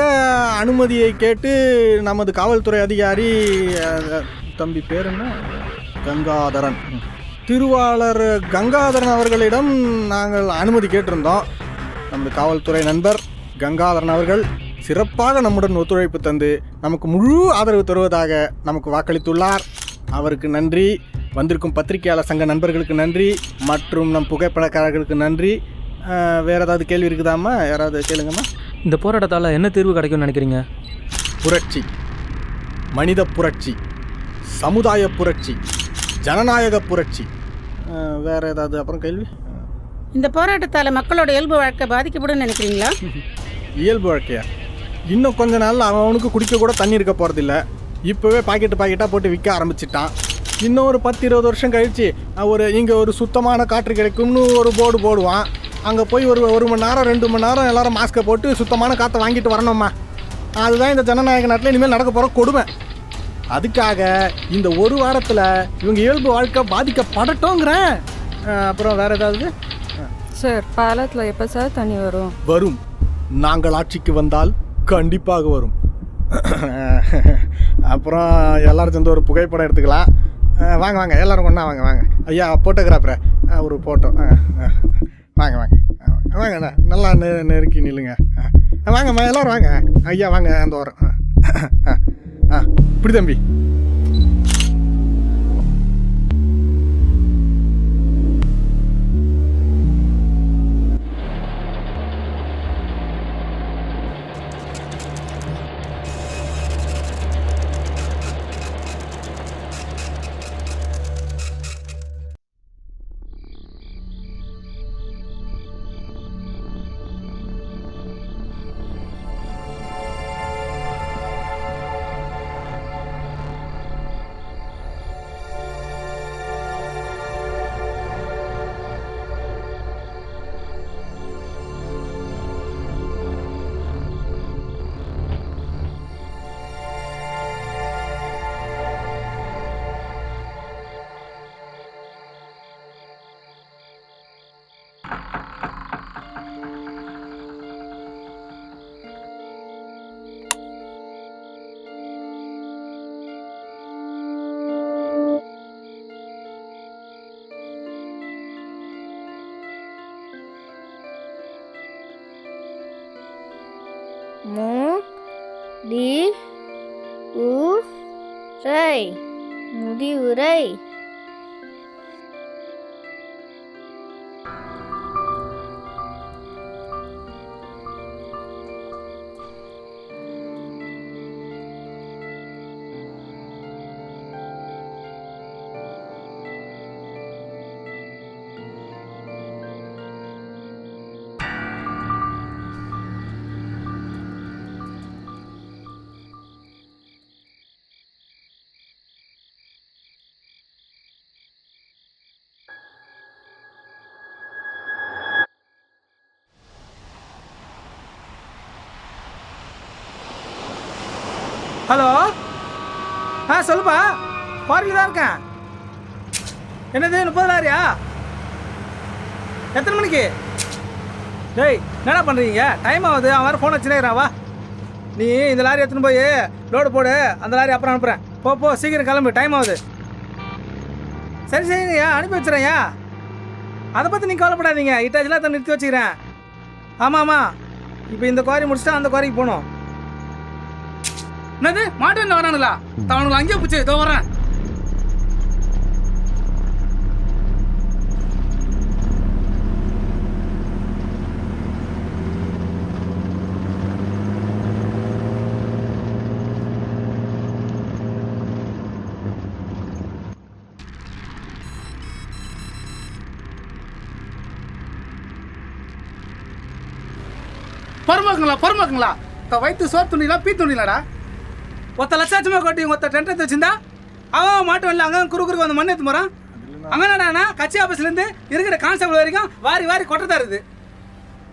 அனுமதியை கேட்டு நமது காவல்துறை அதிகாரி, தம்பி பேர் என்ன, கங்காதரன், திருவாளர் கங்காதரன் அவர்களிடம் நாங்கள் அனுமதி கேட்டிருந்தோம். நமது காவல்துறை நண்பர் கங்காதரன் அவர்கள் சிறப்பாக நம்முடன் ஒத்துழைப்பு தந்து நமக்கு முழு ஆதரவு தருவதாக நமக்கு வாக்களித்துள்ளார். அவருக்கு நன்றி. வந்திருக்கும் பத்திரிகையாளர் சங்க நண்பர்களுக்கு நன்றி, மற்றும் நம் புகைப்படக்காரர்களுக்கு நன்றி. வேறு ஏதாவது கேள்வி இருக்குதாம்மா? யாராவது கேளுங்கம்மா. இந்த போராட்டத்தால் என்ன தீர்வு கிடைக்கும்னு நினைக்கிறீங்க? புரட்சி, மனித புரட்சி, சமுதாய புரட்சி, ஜனநாயக புரட்சி. வேறு ஏதாவது அப்புறம் கேள்வி? இந்த போராட்டத்தால் மக்களோட இயல்பு வாழ்க்கை பாதிக்கப்படும் நினைக்கிறீங்களா? இயல்பு வாழ்க்கையா? இன்னும் கொஞ்ச நாள் அவனுக்கு குடிக்க கூட தண்ணி இருக்க போகிறதில்ல. இப்போவே பாக்கெட்டாக போட்டு விற்க ஆரம்பிச்சிட்டான். இன்னும் ஒரு 10-20 வருஷம் கழித்து இங்கே ஒரு சுத்தமான காற்று கிடைக்கும்னு ஒரு போர்டு போடுவான். அங்கே போய் ஒரு 1 மணி நேரம் 2 மணி நேரம் எல்லோரும் மாஸ்க்கை போட்டு சுத்தமான காற்றை வாங்கிட்டு வரணும்மா. அதுதான் இந்த ஜனநாயக நாட்டில் இனிமேல் நடக்க போகிற கொடுமை. அதுக்காக இந்த ஒரு வாரத்தில் இவங்க இயல்பு வாழ்க்கை பாதிக்கப்படட்டோங்கிறேன். அப்புறம் வேறு ஏதாவது? சார், பாலத்தில் எப்போ சார் தண்ணி வரும்? வரும். நாங்கள் ஆட்சிக்கு வந்தால் கண்டிப்பாக வரும். அப்புறம் எல்லாரும் சேர்ந்து ஒரு புகைப்படம் எடுத்துக்கலாம். வாங்க வாங்க, எல்லோரும் ஒன்றா வாங்க வாங்க. ஐயா ஃபோட்டோகிராஃபரை ஒரு ஃபோட்டோ. வாங்க வாங்க வாங்க, நல்லா நெருக்கி நில்லுங்க. வாங்கம்மா எல்லோரும் வாங்க. ஐயா வாங்க, அந்த ஓரம். இப்படி தம்பி. டி உ ரை முடிவுரை. ஹலோ, சொல்லுப்பா, பார்க்கில் தான் இருக்கேன். என்னது 30 லாரியா? எத்தனை மணிக்கு? டேய், என்னடா பண்ணுறீங்க? டைம் ஆகுது. அவன் வேறு ஃபோன் வச்சுனேங்கிறான். வா, நீ இந்த லாரி எடுத்துன்னு போய் லோடு போடு. அந்த லாரி அப்புறம் அனுப்புகிறேன். போ சீக்கிரம் கிளம்பு, டைம் ஆகுது. சரி சரிங்கய்யா, அனுப்பி வச்சுறேன்யா. அதை பற்றி நீங்கள் கவலைப்படாதீங்க. இட்டாச்செலாம் தான் நிறுத்தி வச்சுக்கிறேன். ஆமாம், இப்போ இந்த குவாரி முடிச்சுட்டா அந்த குவாரிக்கு போகணும். என்னது மாட்டேன் வரானுங்களா? அவனுங்களை அங்கேயே பிடிச்சி இதோ வரேன். பொறுமாக்குங்களா வயிற்று சோறு துணிலாம் பீ துணிலாடா. ஒருத்த லட்சாச்சுமே கொட்டி ஒருத்த டென்ட் எடுத்து வச்சிருந்தா அவன் மாட்டும் இல்லை. அங்கே குறுக்கு வந்து மண் எடுத்து போகிறான். அங்கே என்னடாண்ணா கட்சி ஆஃபீஸ்லேருந்து இருக்கிற கான்ஸ்டபிள் வரைக்கும் வாரி கொட்டதா இருக்குது.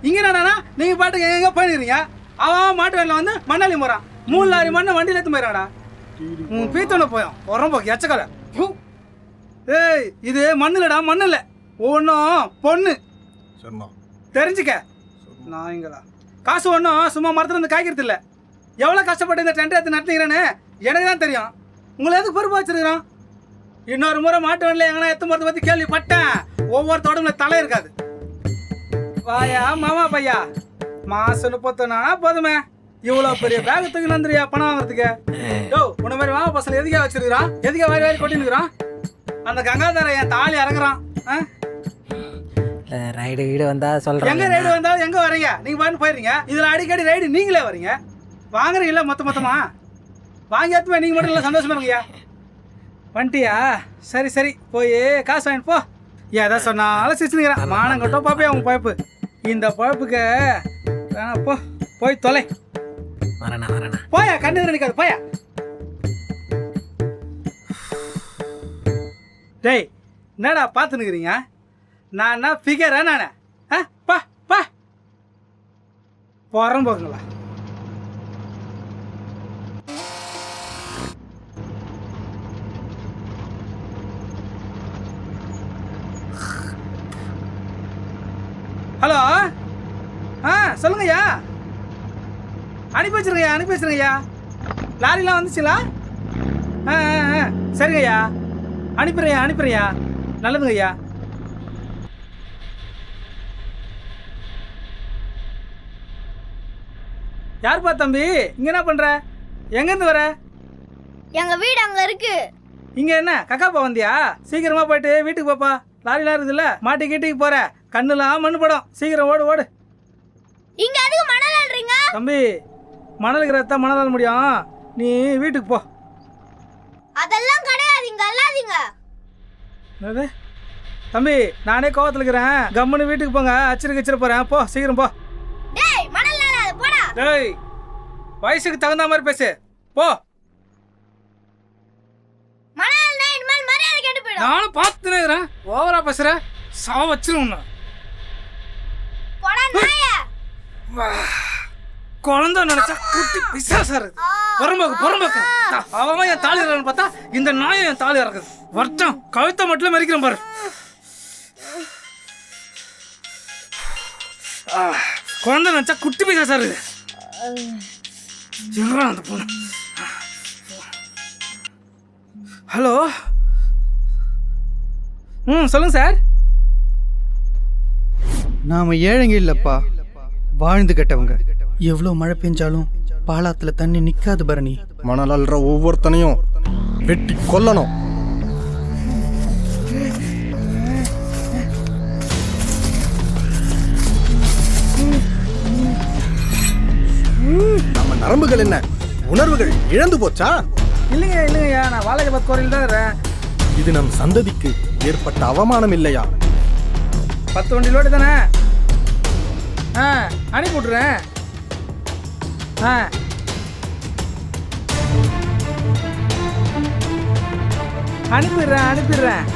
இங்கே என்னடாண்ணா நீங்கள் பாட்டுக்கு எங்கே போயிருக்கிறீங்க. அவன் மாட்டு வேலையில் வந்து மண்ணாளி போகிறான். 3 லாரி மண்ணை வண்டியில் எடுத்து போயிடறாடா. பீத்தொன்னு போயும் உரம்போக்கு எச்சக்கலை. ஏய், இது மண்ணுலடா, மண்ணு இல்லை. ஒன்றும் பொண்ணு தெரிஞ்சுக்க. நான் இங்களா காசு ஒன்றும் சும்மா மரத்துல இருந்து காய்க்கிறது இல்லை. எவ்வளோ கஷ்டப்பட்டு இந்த டென்ட் எடுத்து நடத்துகிறேன்னு எனக்கு தான் தெரியும். உங்களை எதுக்கு பொறுப்பாக வச்சுருக்கிறோம்? இன்னொரு முறை மாட்டு வண்டியில் எங்கன்னா எத்த மரத்தை பற்றி கேள்விப்பட்டேன். ஒவ்வொருத்தோட தலை இருக்காது. வாயா மாமா பையா, மாசம் 31 போதுமே. இவ்வளோ பெரிய பேக் தூக்கி வந்துறியா பணம் வாங்குறதுக்கு? யோ, உன்ன மாதிரி மாமா பசங்க எதுக்கே வச்சிருக்கிறான்? எதுக்கே வாரி கொட்டினுக்கிறான்? அந்த கங்காதார என் தாலி இறங்குறான். ரைடு வீடு வந்தால் சொல்கிறேன். எங்கே ரைடு வந்தாலும் எங்கே வரீங்க? நீங்கள் பாட்டு போயிடுறீங்க. இதில் அடிக்கடி ரைடு நீங்களே வரீங்க. வாங்குறீங்களா மொத்தமா? வாங்கி எடுத்துமே நீங்கள் மட்டும் இல்லை, சந்தோஷமா இருங்கய்யா. வந்துட்டியா? சரி போய் காசு வாங்கிட்டு போ. ஏதா சொன்னாலும் சிரிச்சுனுங்கிறான். மானம் கட்டும் பாப்பே அவங்க பழப்பு. இந்த பழப்புக்கு போய் தொலை. வரேண்ணா போயா, கண்டு நினைக்காது போயா. டேய், என்னடா பார்த்துனுக்குறீங்க? நான் என்ன ஃபிகரா நானே? பா போகிறோம் போக்குங்களா. ஹலோ, சொல்லுங்கய்யா. அனுப்பி வச்சிருங்கய்யா. லாரிலாம் வந்துச்சுங்களா? சரிங்கய்யா, அனுப்பிடுறேயா. நல்லதுங்கய்யா. யாருப்பா தம்பி, இங்கே என்ன பண்ணுற? எங்கேருந்து வர? எங்கள் வீடு அங்கே இருக்கு. இங்கே என்ன கக்காப்பா வந்தியா? சீக்கிரமாக போயிட்டு வீட்டுக்கு போப்பா. லாரிலாம் இருக்குதுல்ல, மாட்டி கீட்டிக்கு போகிற. கண்ணுலாம் மண்ணு படம். சீக்கிரம் ஓடு. இங்கே அதுக்கு மணல் அள்ளுறீங்க? தம்பி, மணலுக்கு ரத்தம் மணலால் முடியும். நீ வீட்டுக்கு போ. அதெல்லாம் கிடையாது, இங்கே அல்லாதீங்க. என்னது தம்பி, நானே கோவத்தில் இருக்கிறேன். கம்முன்னு வீட்டுக்கு போங்க. அச்சிரு போகிறேன். போ, சீக்கிரம் போ. டேய், மணல் அள்ளாத போடா. டேய், வயசுக்கு தகுந்த மாதிரி பேசு. போ. மணல் இனிமேல் மரியாதை கெட்டு போயிடும். நானும் பார்த்துனே இருக்கிறேன். ஓவரா பேசுற, சாவ வச்சிரும். போடா நாயே. குழந்தை நினைச்சா குட்டி பிசாசாரு. புறம்போக்கு. அவன் என் தாலி இறக்குன்னு பார்த்தா இந்த நாயை என் தாலி இறக்குது. வருத்தம் கழுத்தை மட்டும் மறிக்கிறேன் பாரு. குழந்தை நினைச்சா குட்டி பிசாசாரு. எங்கடா அந்த பொண்ணு? ஹலோ, சொல்லுங்க சார். நாம் ஏழைங்க இல்லைப்பா, வாழ்ந்து கெட்டவங்க. எவ்வளோ மழை பெஞ்சாலும் பாலாத்துல தண்ணி நிக்காது பரணி. மணல் அள்ளுற ஒவ்வொருத்தனையும் வெட்டி கொல்லணும். நம்ம நரம்புகள் என்ன, உணர்வுகள் இழந்து போச்சா? இல்லைங்கய்யா, நான் வாலாஜாபாத் கோரையில் தான் இருக்கிறேன். இது நம் சந்ததிக்கு ஏற்பட்ட அவமானம் இல்லையா? 10 வண்டி லோடு தானே? அனுப்பி விட்றேன். அனுப்பிடுறேன்.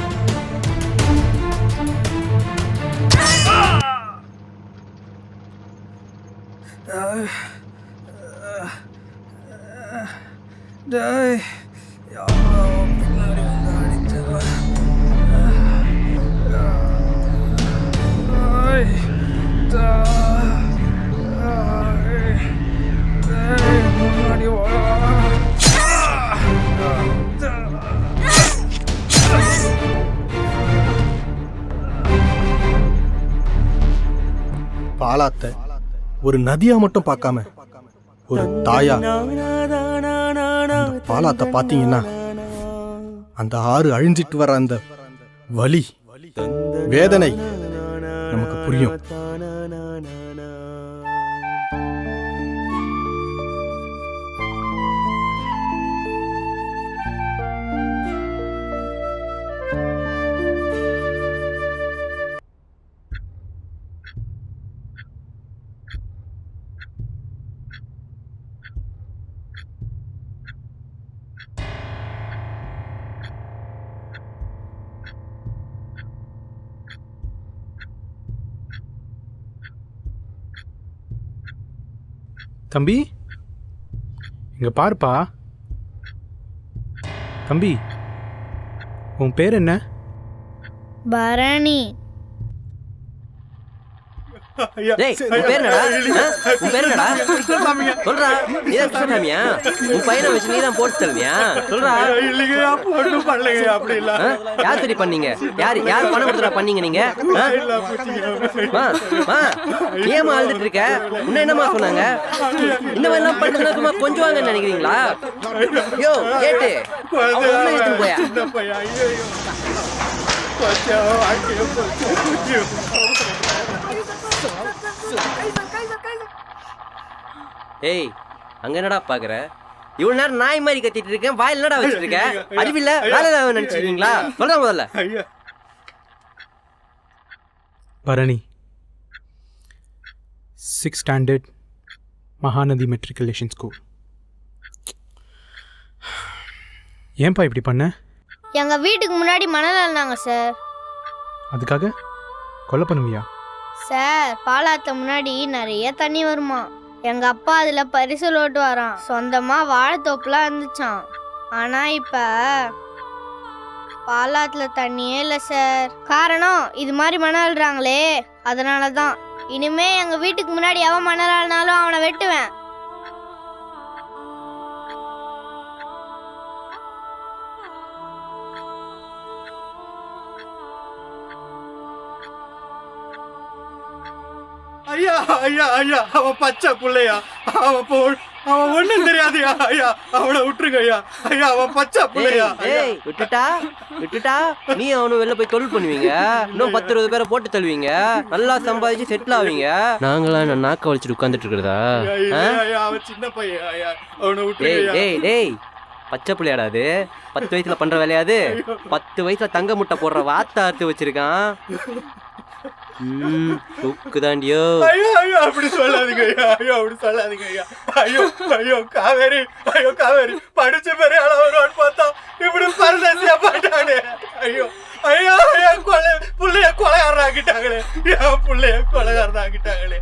பாலாத்த ஒரு நதியா மட்டும் பார்க்காம ஒரு தாயா, பாலாத்த பாத்தீங்கன்னா அந்த ஆறு அழிஞ்சிட்டு வர அந்த வலி வேதனை நமக்கு புரியும். தம்பி, இங்க பாருப்பா. தம்பி, உன் பேர் என்ன? பரணி. டேய், உன் பேர் என்னடா? உன் பேர் என்னடா? சொல்றா. நீதான் கிருஷ்ணசாமியா? உன் பையனை வச்சு நீதான் போட்டு தருவியா? சொல்றா. யார் சரி பண்ணீங்க? யார் பணம் கொடுத்துடா பண்ணீங்க நீங்க? ஏமா அழுதுட்டு இருக்க? இன்னும் என்னமா சொன்னாங்க? இந்த மாதிரி எல்லாம் பண்ணுறதுனா சும்மா கொஞ்சம் வாங்க நினைக்கிறீங்களா? யோ கேட்டு அவங்க எடுத்துன்னு போயா? ஏய், அங்க என்னடா பாக்குற? இவ்வளவு நேரம் நாய் மாதிரி கத்திட்டு இருக்கேன், வாயில் என்னடா வச்சிட்டு இருக்க? அறிவில்ல, வேலை நினைச்சிருக்கீங்களா? சொல்ற முதல்ல. Bharani, 6th standard Mahanadi matriculation school. ஏன்பா இப்படி பண்ண? எங்க வீட்டுக்கு முன்னாடி மணல் அள்ளினாங்க சார். அதுக்காக கொலை பண்ணுவியா? சார், பாலாத்துல முன்னாடி நிறைய தண்ணி வருமா. எங்க அப்பா அதுல பரிசல் ஓட்டு வரான். சொந்தமா வாழைத்தோப்புலாம் இருந்துச்சான். ஆனா இப்ப பாலாத்துல தண்ணியே இல்லை சார். காரணம் இது மாதிரி மணல் அள்ளுறாங்களே, அதனாலதான். இனிமே எங்க வீட்டுக்கு முன்னாடி எவன் மணல் அள்ளினாலும் அவனை வெட்டுவேன். ஐயா ஐயா ஐயா, அவன் பச்சை புள்ளையா, அவன் ஒண்ணும் தெரியாதுயா. ஐயா, அவனை விட்டுருங்க ஐயா. ஐயா, அவன் பச்சை புள்ளையா. ஏய், விட்டுட்டா நீ அவனு வெளில போய் தொழில் பண்ணுவீங்க. இன்னும் 10-20 பேரை போட்டு தள்ளுவீங்க. நல்லா சம்பாதிச்சு செட்டில் ஆவீங்க. நாங்களா நான் நாக்க வலிச்சுட்டு உட்காந்துட்டு இருக்கிறதா? அவன் சின்ன பையன் ஐயா, அவனை விட்டுருங்க. டேய், பச்சை பிள்ளையாடா அது? 10 வயசுல பண்ற வேலையாது? 10 வயசுல தங்க முட்டை போடுற வாத்த அறுத்து வச்சிருக்கான். தூக்குதாண்டியோ. ஐயோ ஐயோ, அப்படி சொல்லாதீங்க ஐயா. ஐயோ, அப்படி சொல்லாதீங்க ஐயா. ஐயோ ஐயோ, காவேரி, ஐயோ காவேரி படிச்ச பெரிய அளவுன்னு பார்த்தா இப்படி பரதேசியா போயிட்டானே. ஐயோ ஐயோ ஐயா, புள்ளைய கொலைகாரனாக்கிட்டாங்களே. என் புள்ளைய கொலைகாரனாக்கிட்டாங்களே.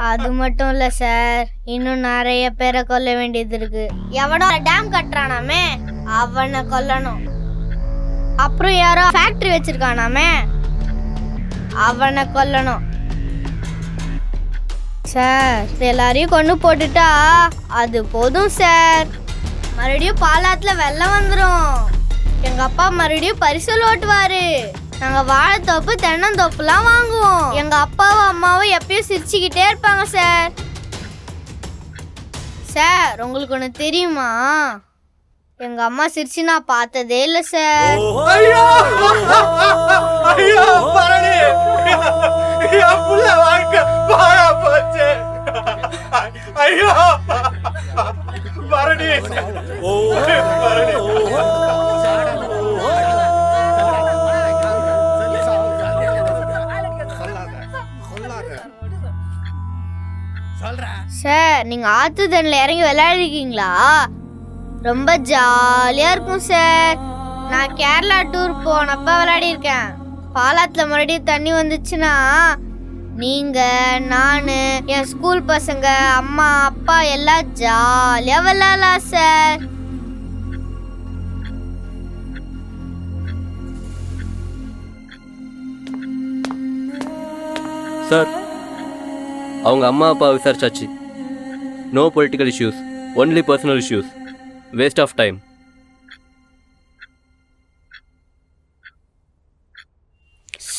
அது மட்டும் இல்ல சார், இன்னும் நிறைய பேரை கொல்ல வேண்டியது இருக்கு. எவனோ டேம் கட்டுறானாமே, அவனை கொல்லணும். அப்புறம் யாரோ ஃபேக்டரி வச்சிருக்கானாமே, அவனை கொல்லணும். சார், எல்லாரையும் கொண்டு போட்டுட்டா அது போதும் சார். மறுபடியும் பாலாத்துல வெள்ளம் வந்துடும். எங்க அப்பா மறுபடியும் பரிசல் ஓட்டுவாரு. நாங்க வாழைத்தோப்பு தென்னந்தோப்புலாம் வாங்குவோம். எங்க அப்பாவும் அம்மாவும் எப்பயும் சிரிச்சுக்கிட்டே இருப்பாங்க சார். சார் உங்களுக்கு ஒன்று தெரியுமா? எங்க அம்மா சிரிச்சு நான் பார்த்ததே இல்லை சார். ஐயோ ஐயோ பரணி, என் புள்ள வாழ்க்கை பாழா போச்சு. ஐயோ பரணி, பரணி. சார் நீங்க ஆத்து தண்ணில இறங்கி விளையாடிருக்கீங்களா? ரொம்ப ஜாலியா இருக்கும் சார். நான் கேரளா டூர் போனப்ப விளையாடி இருக்கேன். பாலாத்துல மறுபடியும் தண்ணி வந்துச்சுன்னா நீங்க, நானு, என் ஸ்கூல் பசங்க, அம்மா அப்பா எல்லாம் ஜாலியா விளையாடலாம் சார். சார் அவங்க அம்மா அப்பா விசாரிச்சாச்சு. No political issues, only personal issues. Waste of time.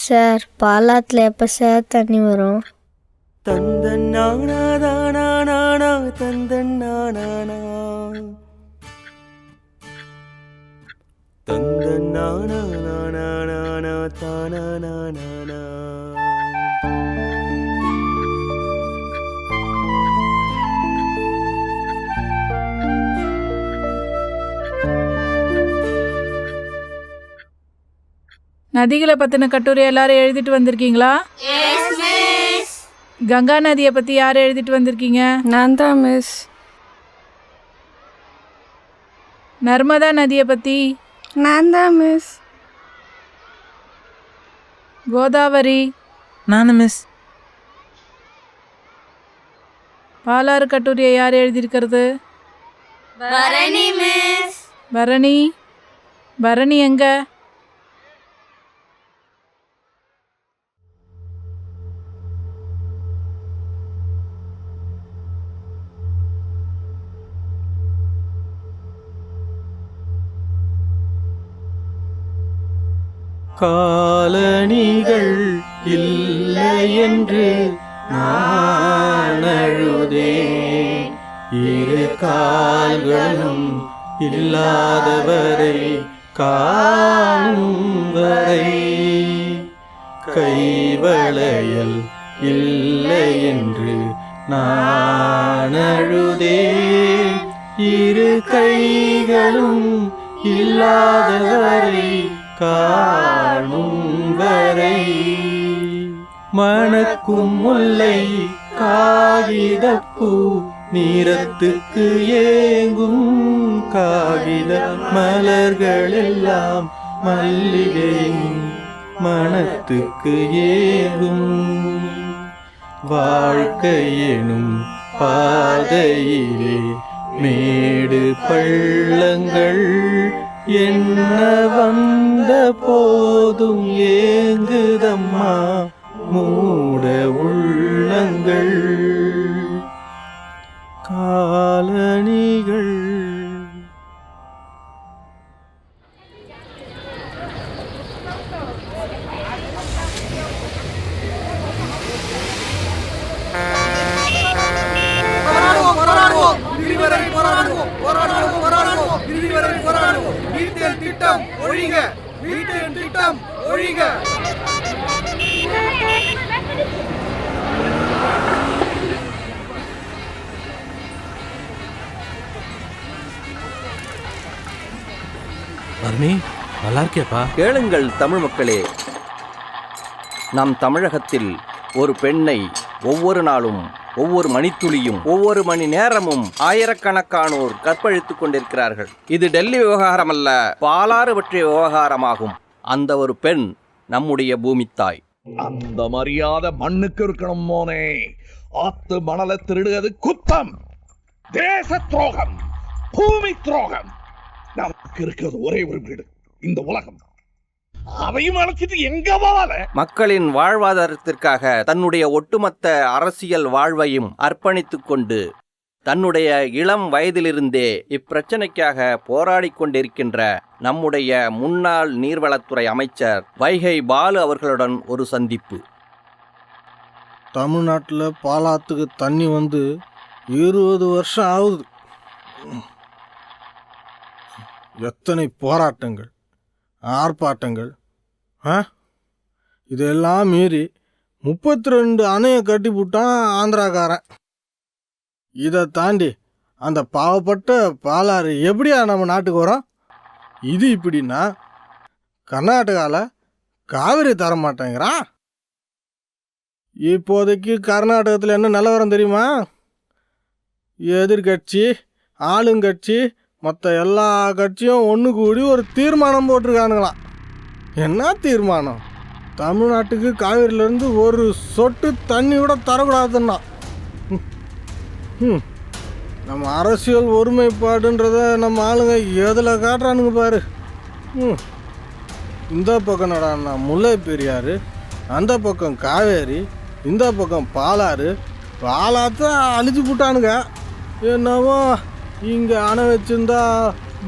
Sir பாலாத்துல எப்ப சார் தண்ணி வரும்? நதிகளை பற்றின கட்டுரை எல்லாரும் எழுதிட்டு வந்திருக்கீங்களா? கங்கா நதியை பற்றி யார் எழுதிட்டு வந்திருக்கீங்க? நான் தான் மிஸ். நர்மதா நதியை பற்றி? நான் தான் மிஸ். கோதாவரி? நான் மிஸ். பாலாறு கட்டுரையை யார் எழுதியிருக்கிறது? பரணி மிஸ். பரணி? பரணி எங்க? காலணிகள் இல்லை என்று நான் அழுதேன். இரு கால்களும் இல்லாதவரை காணும் வரை. கைவளையல் இல்லை என்று நான் அழுதேன். இரு கைகளும் இல்லாதவரை காணும் வரை. மணக்கும் முல்லை காகிதப்பூ நீரத்துக்கு ஏங்கும். காகித மலர்கள் எல்லாம் மல்லிகையின் மனத்துக்கு ஏங்கும். வாழ்க்கை எனும் பாதையிலே மேடு பள்ளங்கள் என்ன வந்த போதும் ஏங்குதம்மா மூட உள்ளங்கள். காலணிகள். திட்டம் ஒழிக, மீத்தேன் திட்டம் ஒழிக. பரணி நல்லா இருக்கியாப்பா? கேளுங்கள் தமிழ் மக்களே. நம் தமிழகத்தில் ஒரு பெண்ணை ஒவ்வொரு நாளும், ஒவ்வொரு மணித்துளியும், ஒவ்வொரு மணி நேரமும் ஆயிரக்கணக்கானோர் கற்பழித்துக் கொண்டிருக்கிறார்கள். இது டெல்லி விவகாரம் அல்ல, பாலாறு பற்றிய விவகாரமாகும். அந்த ஒரு பெண் நம்முடைய பூமித்தாய். அந்த மரியாதை மண்ணுக்கு இருக்கணும் மோனே. ஆத்து மணலை திருடுவது குத்தம், தேச துரோகம், பூமி துரோகம். நமக்கு இருக்கிறது ஒரே ஒரு வீடு, இந்த உலகம். அதையும் அழைச்சிட்டு எங்க போவால? மக்களின் வாழ்வாதாரத்திற்காக தன்னுடைய ஒட்டுமொத்த அரசியல் வாழ்வையும் அர்ப்பணித்துக் கொண்டு தன்னுடைய இளம் வயதிலிருந்தே இப்பிரச்சனைக்காக போராடிக் கொண்டிருக்கின்ற நம்முடைய முன்னாள் நீர்வளத்துறை அமைச்சர் வைகை பாலு அவர்களுடன் ஒரு சந்திப்பு. தமிழ்நாட்டில் பாலாத்துக்கு தண்ணி வந்து 20 வருஷம் ஆகுது. எத்தனை போராட்டங்கள், ஆர்ப்பாட்டங்கள், இதெல்லாம் மீறி 32 அணையை கட்டி விட்டான் ஆந்திராக்காரன். இதை தாண்டி அந்த பாவப்பட்ட பாலாறு எப்படியா நம்ம நாட்டுக்கு வரும்? இது இப்படின்னா கர்நாடகாவில் காவிரி தர மாட்டேங்கிறான். இப்போதைக்கு கர்நாடகத்தில் என்ன நிலவரம் தெரியுமா? எதிர்கட்சி, ஆளுங்கட்சி, மற்ற எல்லா கட்சியும் ஒன்று கூடி ஒரு தீர்மானம் போட்டிருக்கானுங்களாம். என்ன தீர்மானம்? தமிழ்நாட்டுக்கு காவிரியிலேருந்து ஒரு சொட்டு தண்ணி கூட தரக்கூடாதுன்னா. நம்ம அரசியல் ஒருமைப்பாடுன்றத நம்ம ஆளுங்க எதில் காட்டுறானுங்க பாரு. இந்த பக்கம் நடான்னா முல்லை பெரியாறு, அந்த பக்கம் காவேரி, இந்த பக்கம் பாலாறு. பாலாத்தை அழிச்சு போட்டானுங்க. என்னவோ இங்கே அணை வச்சுருந்தா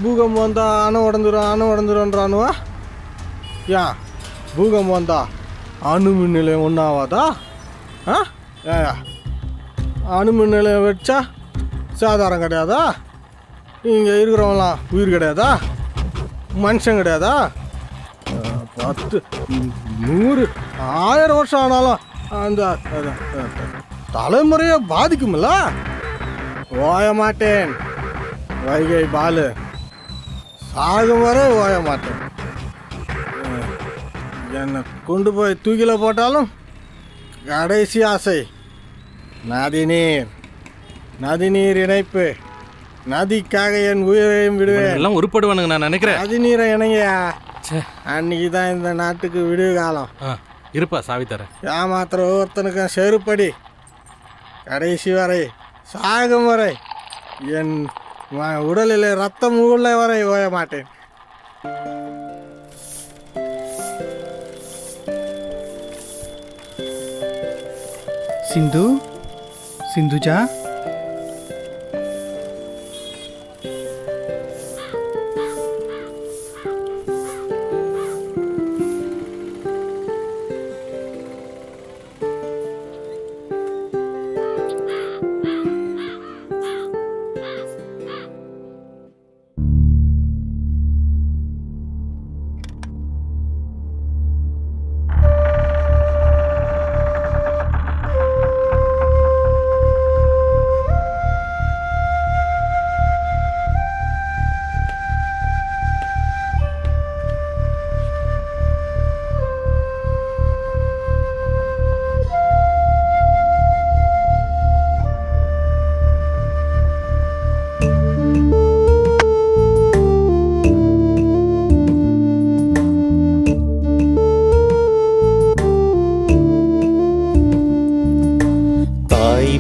பூகம்பம் வந்தால் அணை உடஞ்சிரும்ன்றானுவா. ஏன் பூகம்பம் வந்தா அணுமின் நிலையம் ஒன்றாவாதா? ஏயா அணுமின் நிலையம் வச்சா சாதாரணம் கிடையாதா? இங்கே இருக்கிறவங்களாம் உயிர் கிடையாதா? மனுஷன் கிடையாதா? 10, 100, 1000 வருஷம் ஆனாலும் அந்த தலைமுறையை பாதிக்கும்ல. ஓய மாட்டேன் வைகை பாலு, சாகும் வரை ஓய மாட்டேன். என்னை கொண்டு போய் தூக்கில போட்டாலும் கடைசி ஆசை நதிநீர் இணைப்பு. நதிக்காக என் உயிரையும் விடுவேன். எல்லாம் உருப்படுவானுங்க நான் நினைக்கிறேன். நதிநீரை இணைங்கயா. அன்னைக்கு தான் இந்த நாட்டுக்கு விடுவு காலம். இருப்பா சாவி தரேன். ஏமாத்திர ஒவ்வொருத்தனுக்கும் செருப்படி. கடைசி வரை, சாகும் வரை, என் உடலில் ரத்தம் உள்ள வரை ஓய மாட்டேன். சிந்துஜா,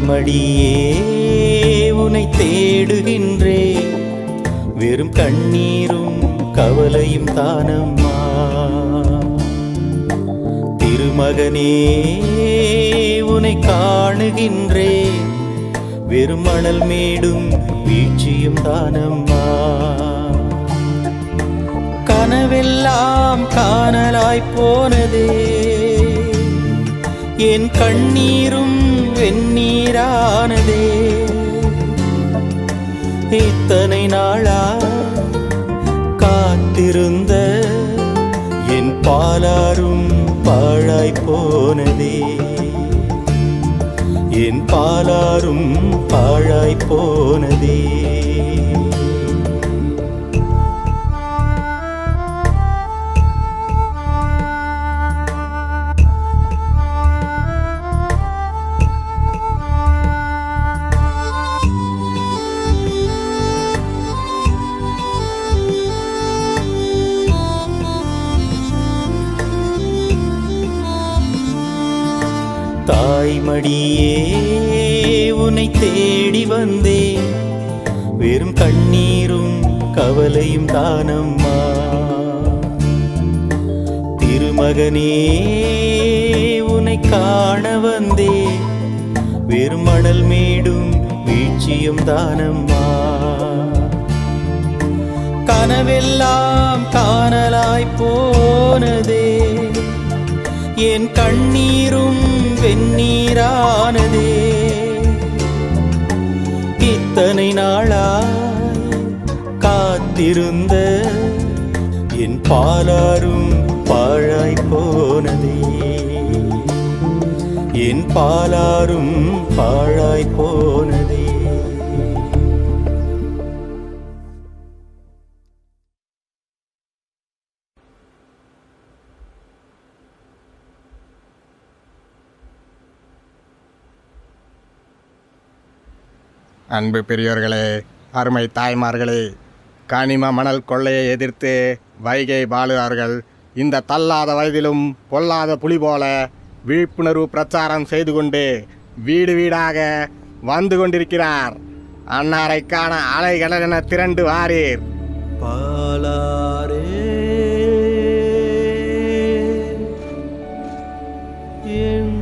மடியே உனை தேடுகின்றே, வெறும் கண்ணீரும் கவலையும் தானம்மா. திருமகனே உனை காணுகின்றே, வெறும் மணல் மேடும் வீழ்ச்சியும் தானம்மா. கனவெல்லாம் காணலாய் போனதே, என் கண்ணீரும் வெந்நீரானதே. இத்தனை நாளா காத்திருந்த என் பாலாரும் பாழாய் போனதே, என் பாலாரும் பாழாய் போனதே. தாய்மடியே உன்னை தேடி வந்தேன், வெறும் கண்ணீரும் கவலையும் தானம்மா. திருமகனே உன்னை காண வந்தேன், வெறும் மணல் மேடும் வீழ்ச்சியும் தானம்மா. கனவெல்லாம் காணலாய் போனதே, என் கண்ணீரும் வெந்நீரானதே. இத்தனை நாளாய் காத்திருந்த என் பாலாரும் பாழாய் போனதே, என் பாலாரும் பாழாய் போனதே. அன்பு பெரியோர்களே, அருமை தாய்மார்களே, கனிம மணல் கொள்ளையை எதிர்த்து வைகை பாலு அவர்கள் இந்த தள்ளாத வயதிலும் பொல்லாத புலி போல விழிப்புணர்வு பிரச்சாரம் செய்து கொண்டு வீடு வீடாக வந்து கொண்டிருக்கிறார். அன்னாரை காண அலைகளென திரண்டு வாரீர். பாலாரே என்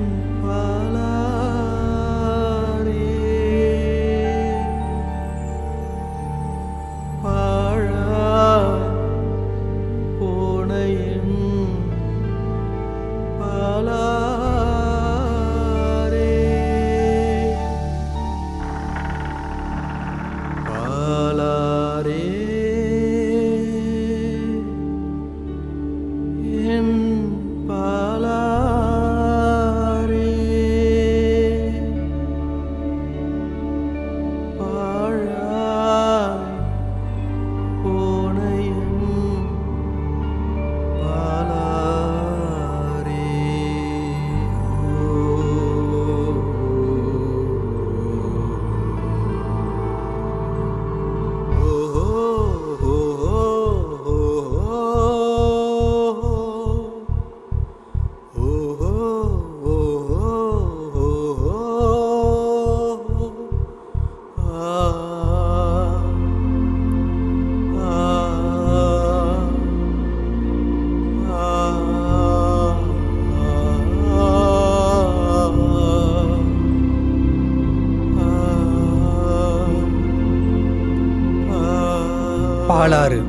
பாலாறு,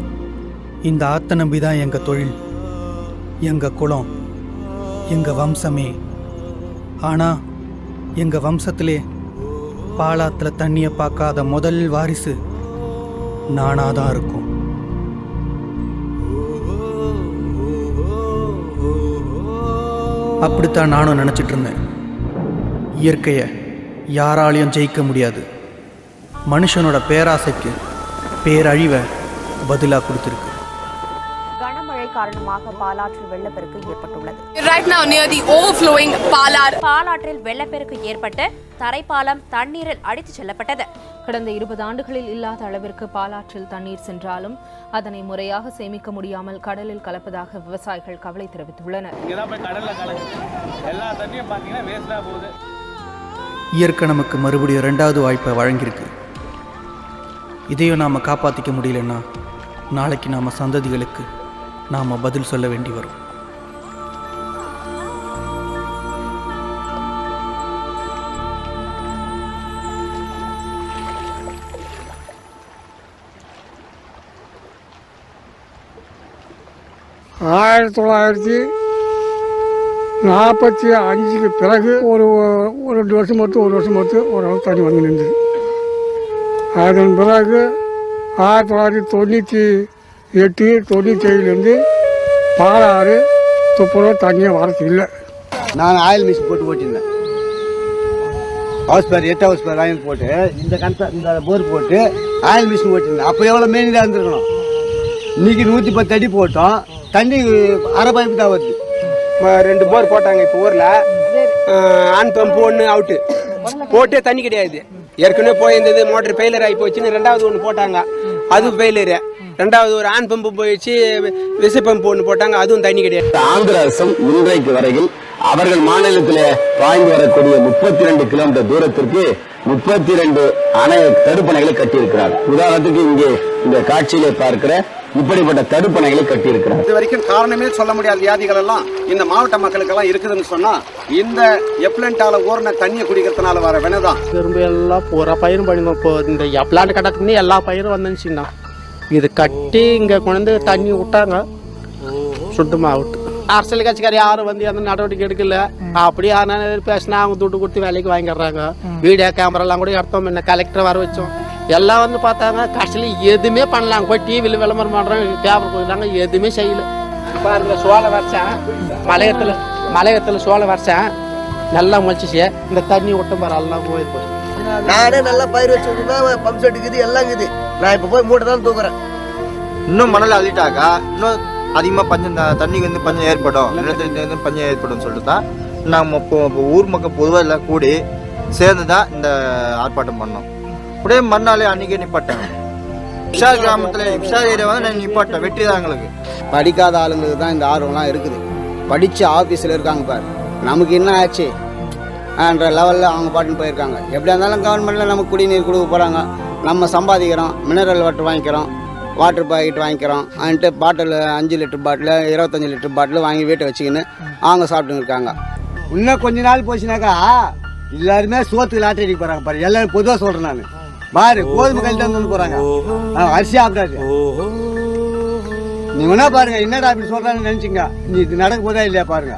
இந்த ஆத்த நம்பி தான் எங்கள் தொழில், எங்கள் குலம், எங்கள் வம்சமே. ஆனால் எங்கள் வம்சத்திலே பாலாத்தில் தண்ணியை பார்க்காத முதல் வாரிசு நானாக தான் இருக்கும். அப்படித்தான் நானும் நினச்சிட்டு இருந்தேன். இயற்கையை யாராலையும் ஜெயிக்க முடியாது. மனுஷனோட பேராசைக்கு பேரழிவை பதிலாக கொடுத்துருக்கு. கனமழை காரணமாக பாலாற்றில் வெள்ளப்பெருக்கு ஏற்பட்டுள்ளது. Right now near the overflowing பாலாற்றில் வெள்ளப்பெருக்கு ஏற்பட்டு தரைப்பாலம் தண்ணீரில் அடித்துச் செல்லப்பட்டது. கடந்த 20 ஆண்டுகளில் இல்லாத அளவிற்கு பாலாற்றில் தண்ணீர் சென்றாலும் அதனை முறையாக சேமிக்க முடியாமல் கடலில் கலப்பதாக விவசாயிகள் கவலை தெரிவித்துள்ளனர். இயற்கை நமக்கு மறுபடியும் 2வது வாய்ப்பை வழங்கியிருக்கு. இதையும் நாம் காப்பாற்றிக்க முடியலன்னா நாளைக்கு நாம் சந்ததிகளுக்கு நாம் பதில் சொல்ல வேண்டி வரும். ஆயிரத்தி 1945 பிறகு ஒரு 2 வருஷம் பொறுத்து 1 வருஷம் பொறுத்து ஓரளவு தண்ணி வந்து நின்றுது. அதன் பிறகு 1998-97 பாலாறு துப்புரவு தண்ணியை வரது இல்லை. நான் ஆயில் மிஷின் போட்டு ஓட்டியிருந்தேன். ஹவுஸ் பேர் 8 ஹவுஸ் பேர் வாங்கி போட்டு இந்த போர் போட்டு ஆயில் மிஷின் ஓட்டியிருந்தேன். அப்போ எவ்வளோ மெயினாக இருந்திருக்கணும். இன்றைக்கி 110 அடி போட்டோம், தண்ணி அரை பைப்பு தான் வருது. 2 போர் போட்டாங்க. இப்போ ஊரில் ஆன் பம்பு 1 அவுட்டு போட்டே தண்ணி கிடையாது. ஏற்கனவே போயிருந்தது மோட்டர் ஃபெயிலியர் ஆகி போச்சுன்னு 2வது ஒன்று போட்டாங்க, அதுவும் ஃபெயிலியரு. 2வது ஒரு ஆன் பம்பு போயிடுச்சு, விசை பம்பு 1 போட்டாங்க, அதுவும் தண்ணி கிடையாது. ஆந்திர அரசும் இன்றைக்கு வரையில் அவர்கள் மாநிலத்தில் பாய்ந்து வரக்கூடிய 32 கிலோமீட்டர் தூரத்திற்கு 32 அணை தடுப்பணைகளை கட்டியிருக்கிறார். உதாரணத்துக்கு இங்கே இந்த காட்சியிலே பார்க்கிற இப்படிப்பட்ட தடுப்பணைகளை கட்டியிருக்கிறார். இது வரைக்கும் காரணமே சொல்ல முடியாத வியாதிகள் எல்லாம் இந்த மாவட்ட மக்களுக்கெல்லாம் இருக்குதுன்னு சொன்னா இந்த எப்ளண்டால ஊர்ன தண்ணியை குடிக்கிறதுனால வர வினைதான். திரும்ப எல்லாம் பூரா பயிரும் பண்ணிடும். இப்போ இந்த எப்ளாண்ட் கட்டத்துக்கு எல்லா பயிரும் வந்துச்சுன்னா இது கட்டி இங்கே கொண்டு தண்ணி விட்டாங்க சுத்தமாக அவுட்டு. அரசியல் கட்சிக்கார யாரும் வந்து எந்த நடவடிக்கை எடுக்கல. அப்படி யாரும் பேசினா அவங்க துட்டு கொடுத்து வேலைக்கு வாங்கிடுறாங்க. வீடியோ கேமராலாம் கூட எடுத்தோம். முன்ன கலெக்டர் வர வச்சோம். எல்லாம் வந்து பார்த்தாங்க. கடைசியில் எதுவுமே பண்ணலாங்க. போய் டிவியில் விளம்பரம் பண்ணுறாங்க, பேப்பர் போயிடறாங்க, எதுவுமே செய்யல. பாருங்க சோளம் வரைச்சேன், மலையத்தில் சோளம் வரைச்சேன், நல்லா முளைச்சிச்சு. இந்த தண்ணி விட்டும் பாரு எல்லாம் போயிருக்கு. நானே நல்லா பயிர் வச்சுருந்தா பம்ப் செட் இருக்குது, எல்லாம் இருக்குது. நான் இப்போ போய் மூட்டை தான் தூக்குறேன். இன்னும் மணல் அள்ளிட்டாக்கா இன்னும் அதிகமாக பஞ்சம் தண்ணிக்கு வந்து பஞ்சம் ஏற்படும், நிலத்தடி பஞ்சம் ஏற்படும் சொல்லிட்டு தான் நம்ம இப்போ ஊர் மக்கள் பொதுவாக எல்லாம் கூடி சேர்ந்து தான் இந்த ஆர்ப்பாட்டம் பண்ணோம். அப்படியே மறுநாளே அன்றைக்கே நிப்பாட்டேன். விஷால் கிராமத்தில் விஷால் ஏரியா வந்து நான் நிப்பாட்டேன். வெற்றி தான் எங்களுக்கு. படிக்காத ஆளுங்களுக்கு தான் இந்த ஆர்வம்லாம் இருக்குது. படித்து ஆஃபீஸில் இருக்காங்க பாரு, நமக்கு என்ன ஆச்சு என்ற லெவலில் அவங்க பாட்டுன்னு போயிருக்காங்க. எப்படியா இருந்தாலும் கவர்மெண்ட்டில் நமக்கு குடிநீர் கொடுக்க போகிறாங்க. நம்ம சம்பாதிக்கிறோம், மினரல் வாட்டர் வாங்கிக்கிறோம், வாட்டர் பாக்கெட் வாங்கிக்கிறோம். வந்துட்டு பாட்டில் 5 லிட்டர் பாட்டில் 25 லிட்டர் பாட்டில் வாங்கி வீட்டை வச்சுக்கின்னு அவங்க சாப்பிட்டுன்னு இருக்காங்க. இன்னும் கொஞ்ச நாள் போச்சுனாக்கா எல்லாருமே சோத்துக்கு லாட்டரி அடிக்க போகிறாங்க பாரு. எல்லாரும் பொதுவாக சொல்கிறேன் நான் பாரு. கோதுமை கல்வி தான் வந்து போகிறாங்க, அரிசி சாப்பிடாது. நீ வேணா பாருங்க என்னடா அப்படி சொல்கிறான்னு நினச்சிங்க. நீ இது நடக்க போதா இல்லையா பாருங்க.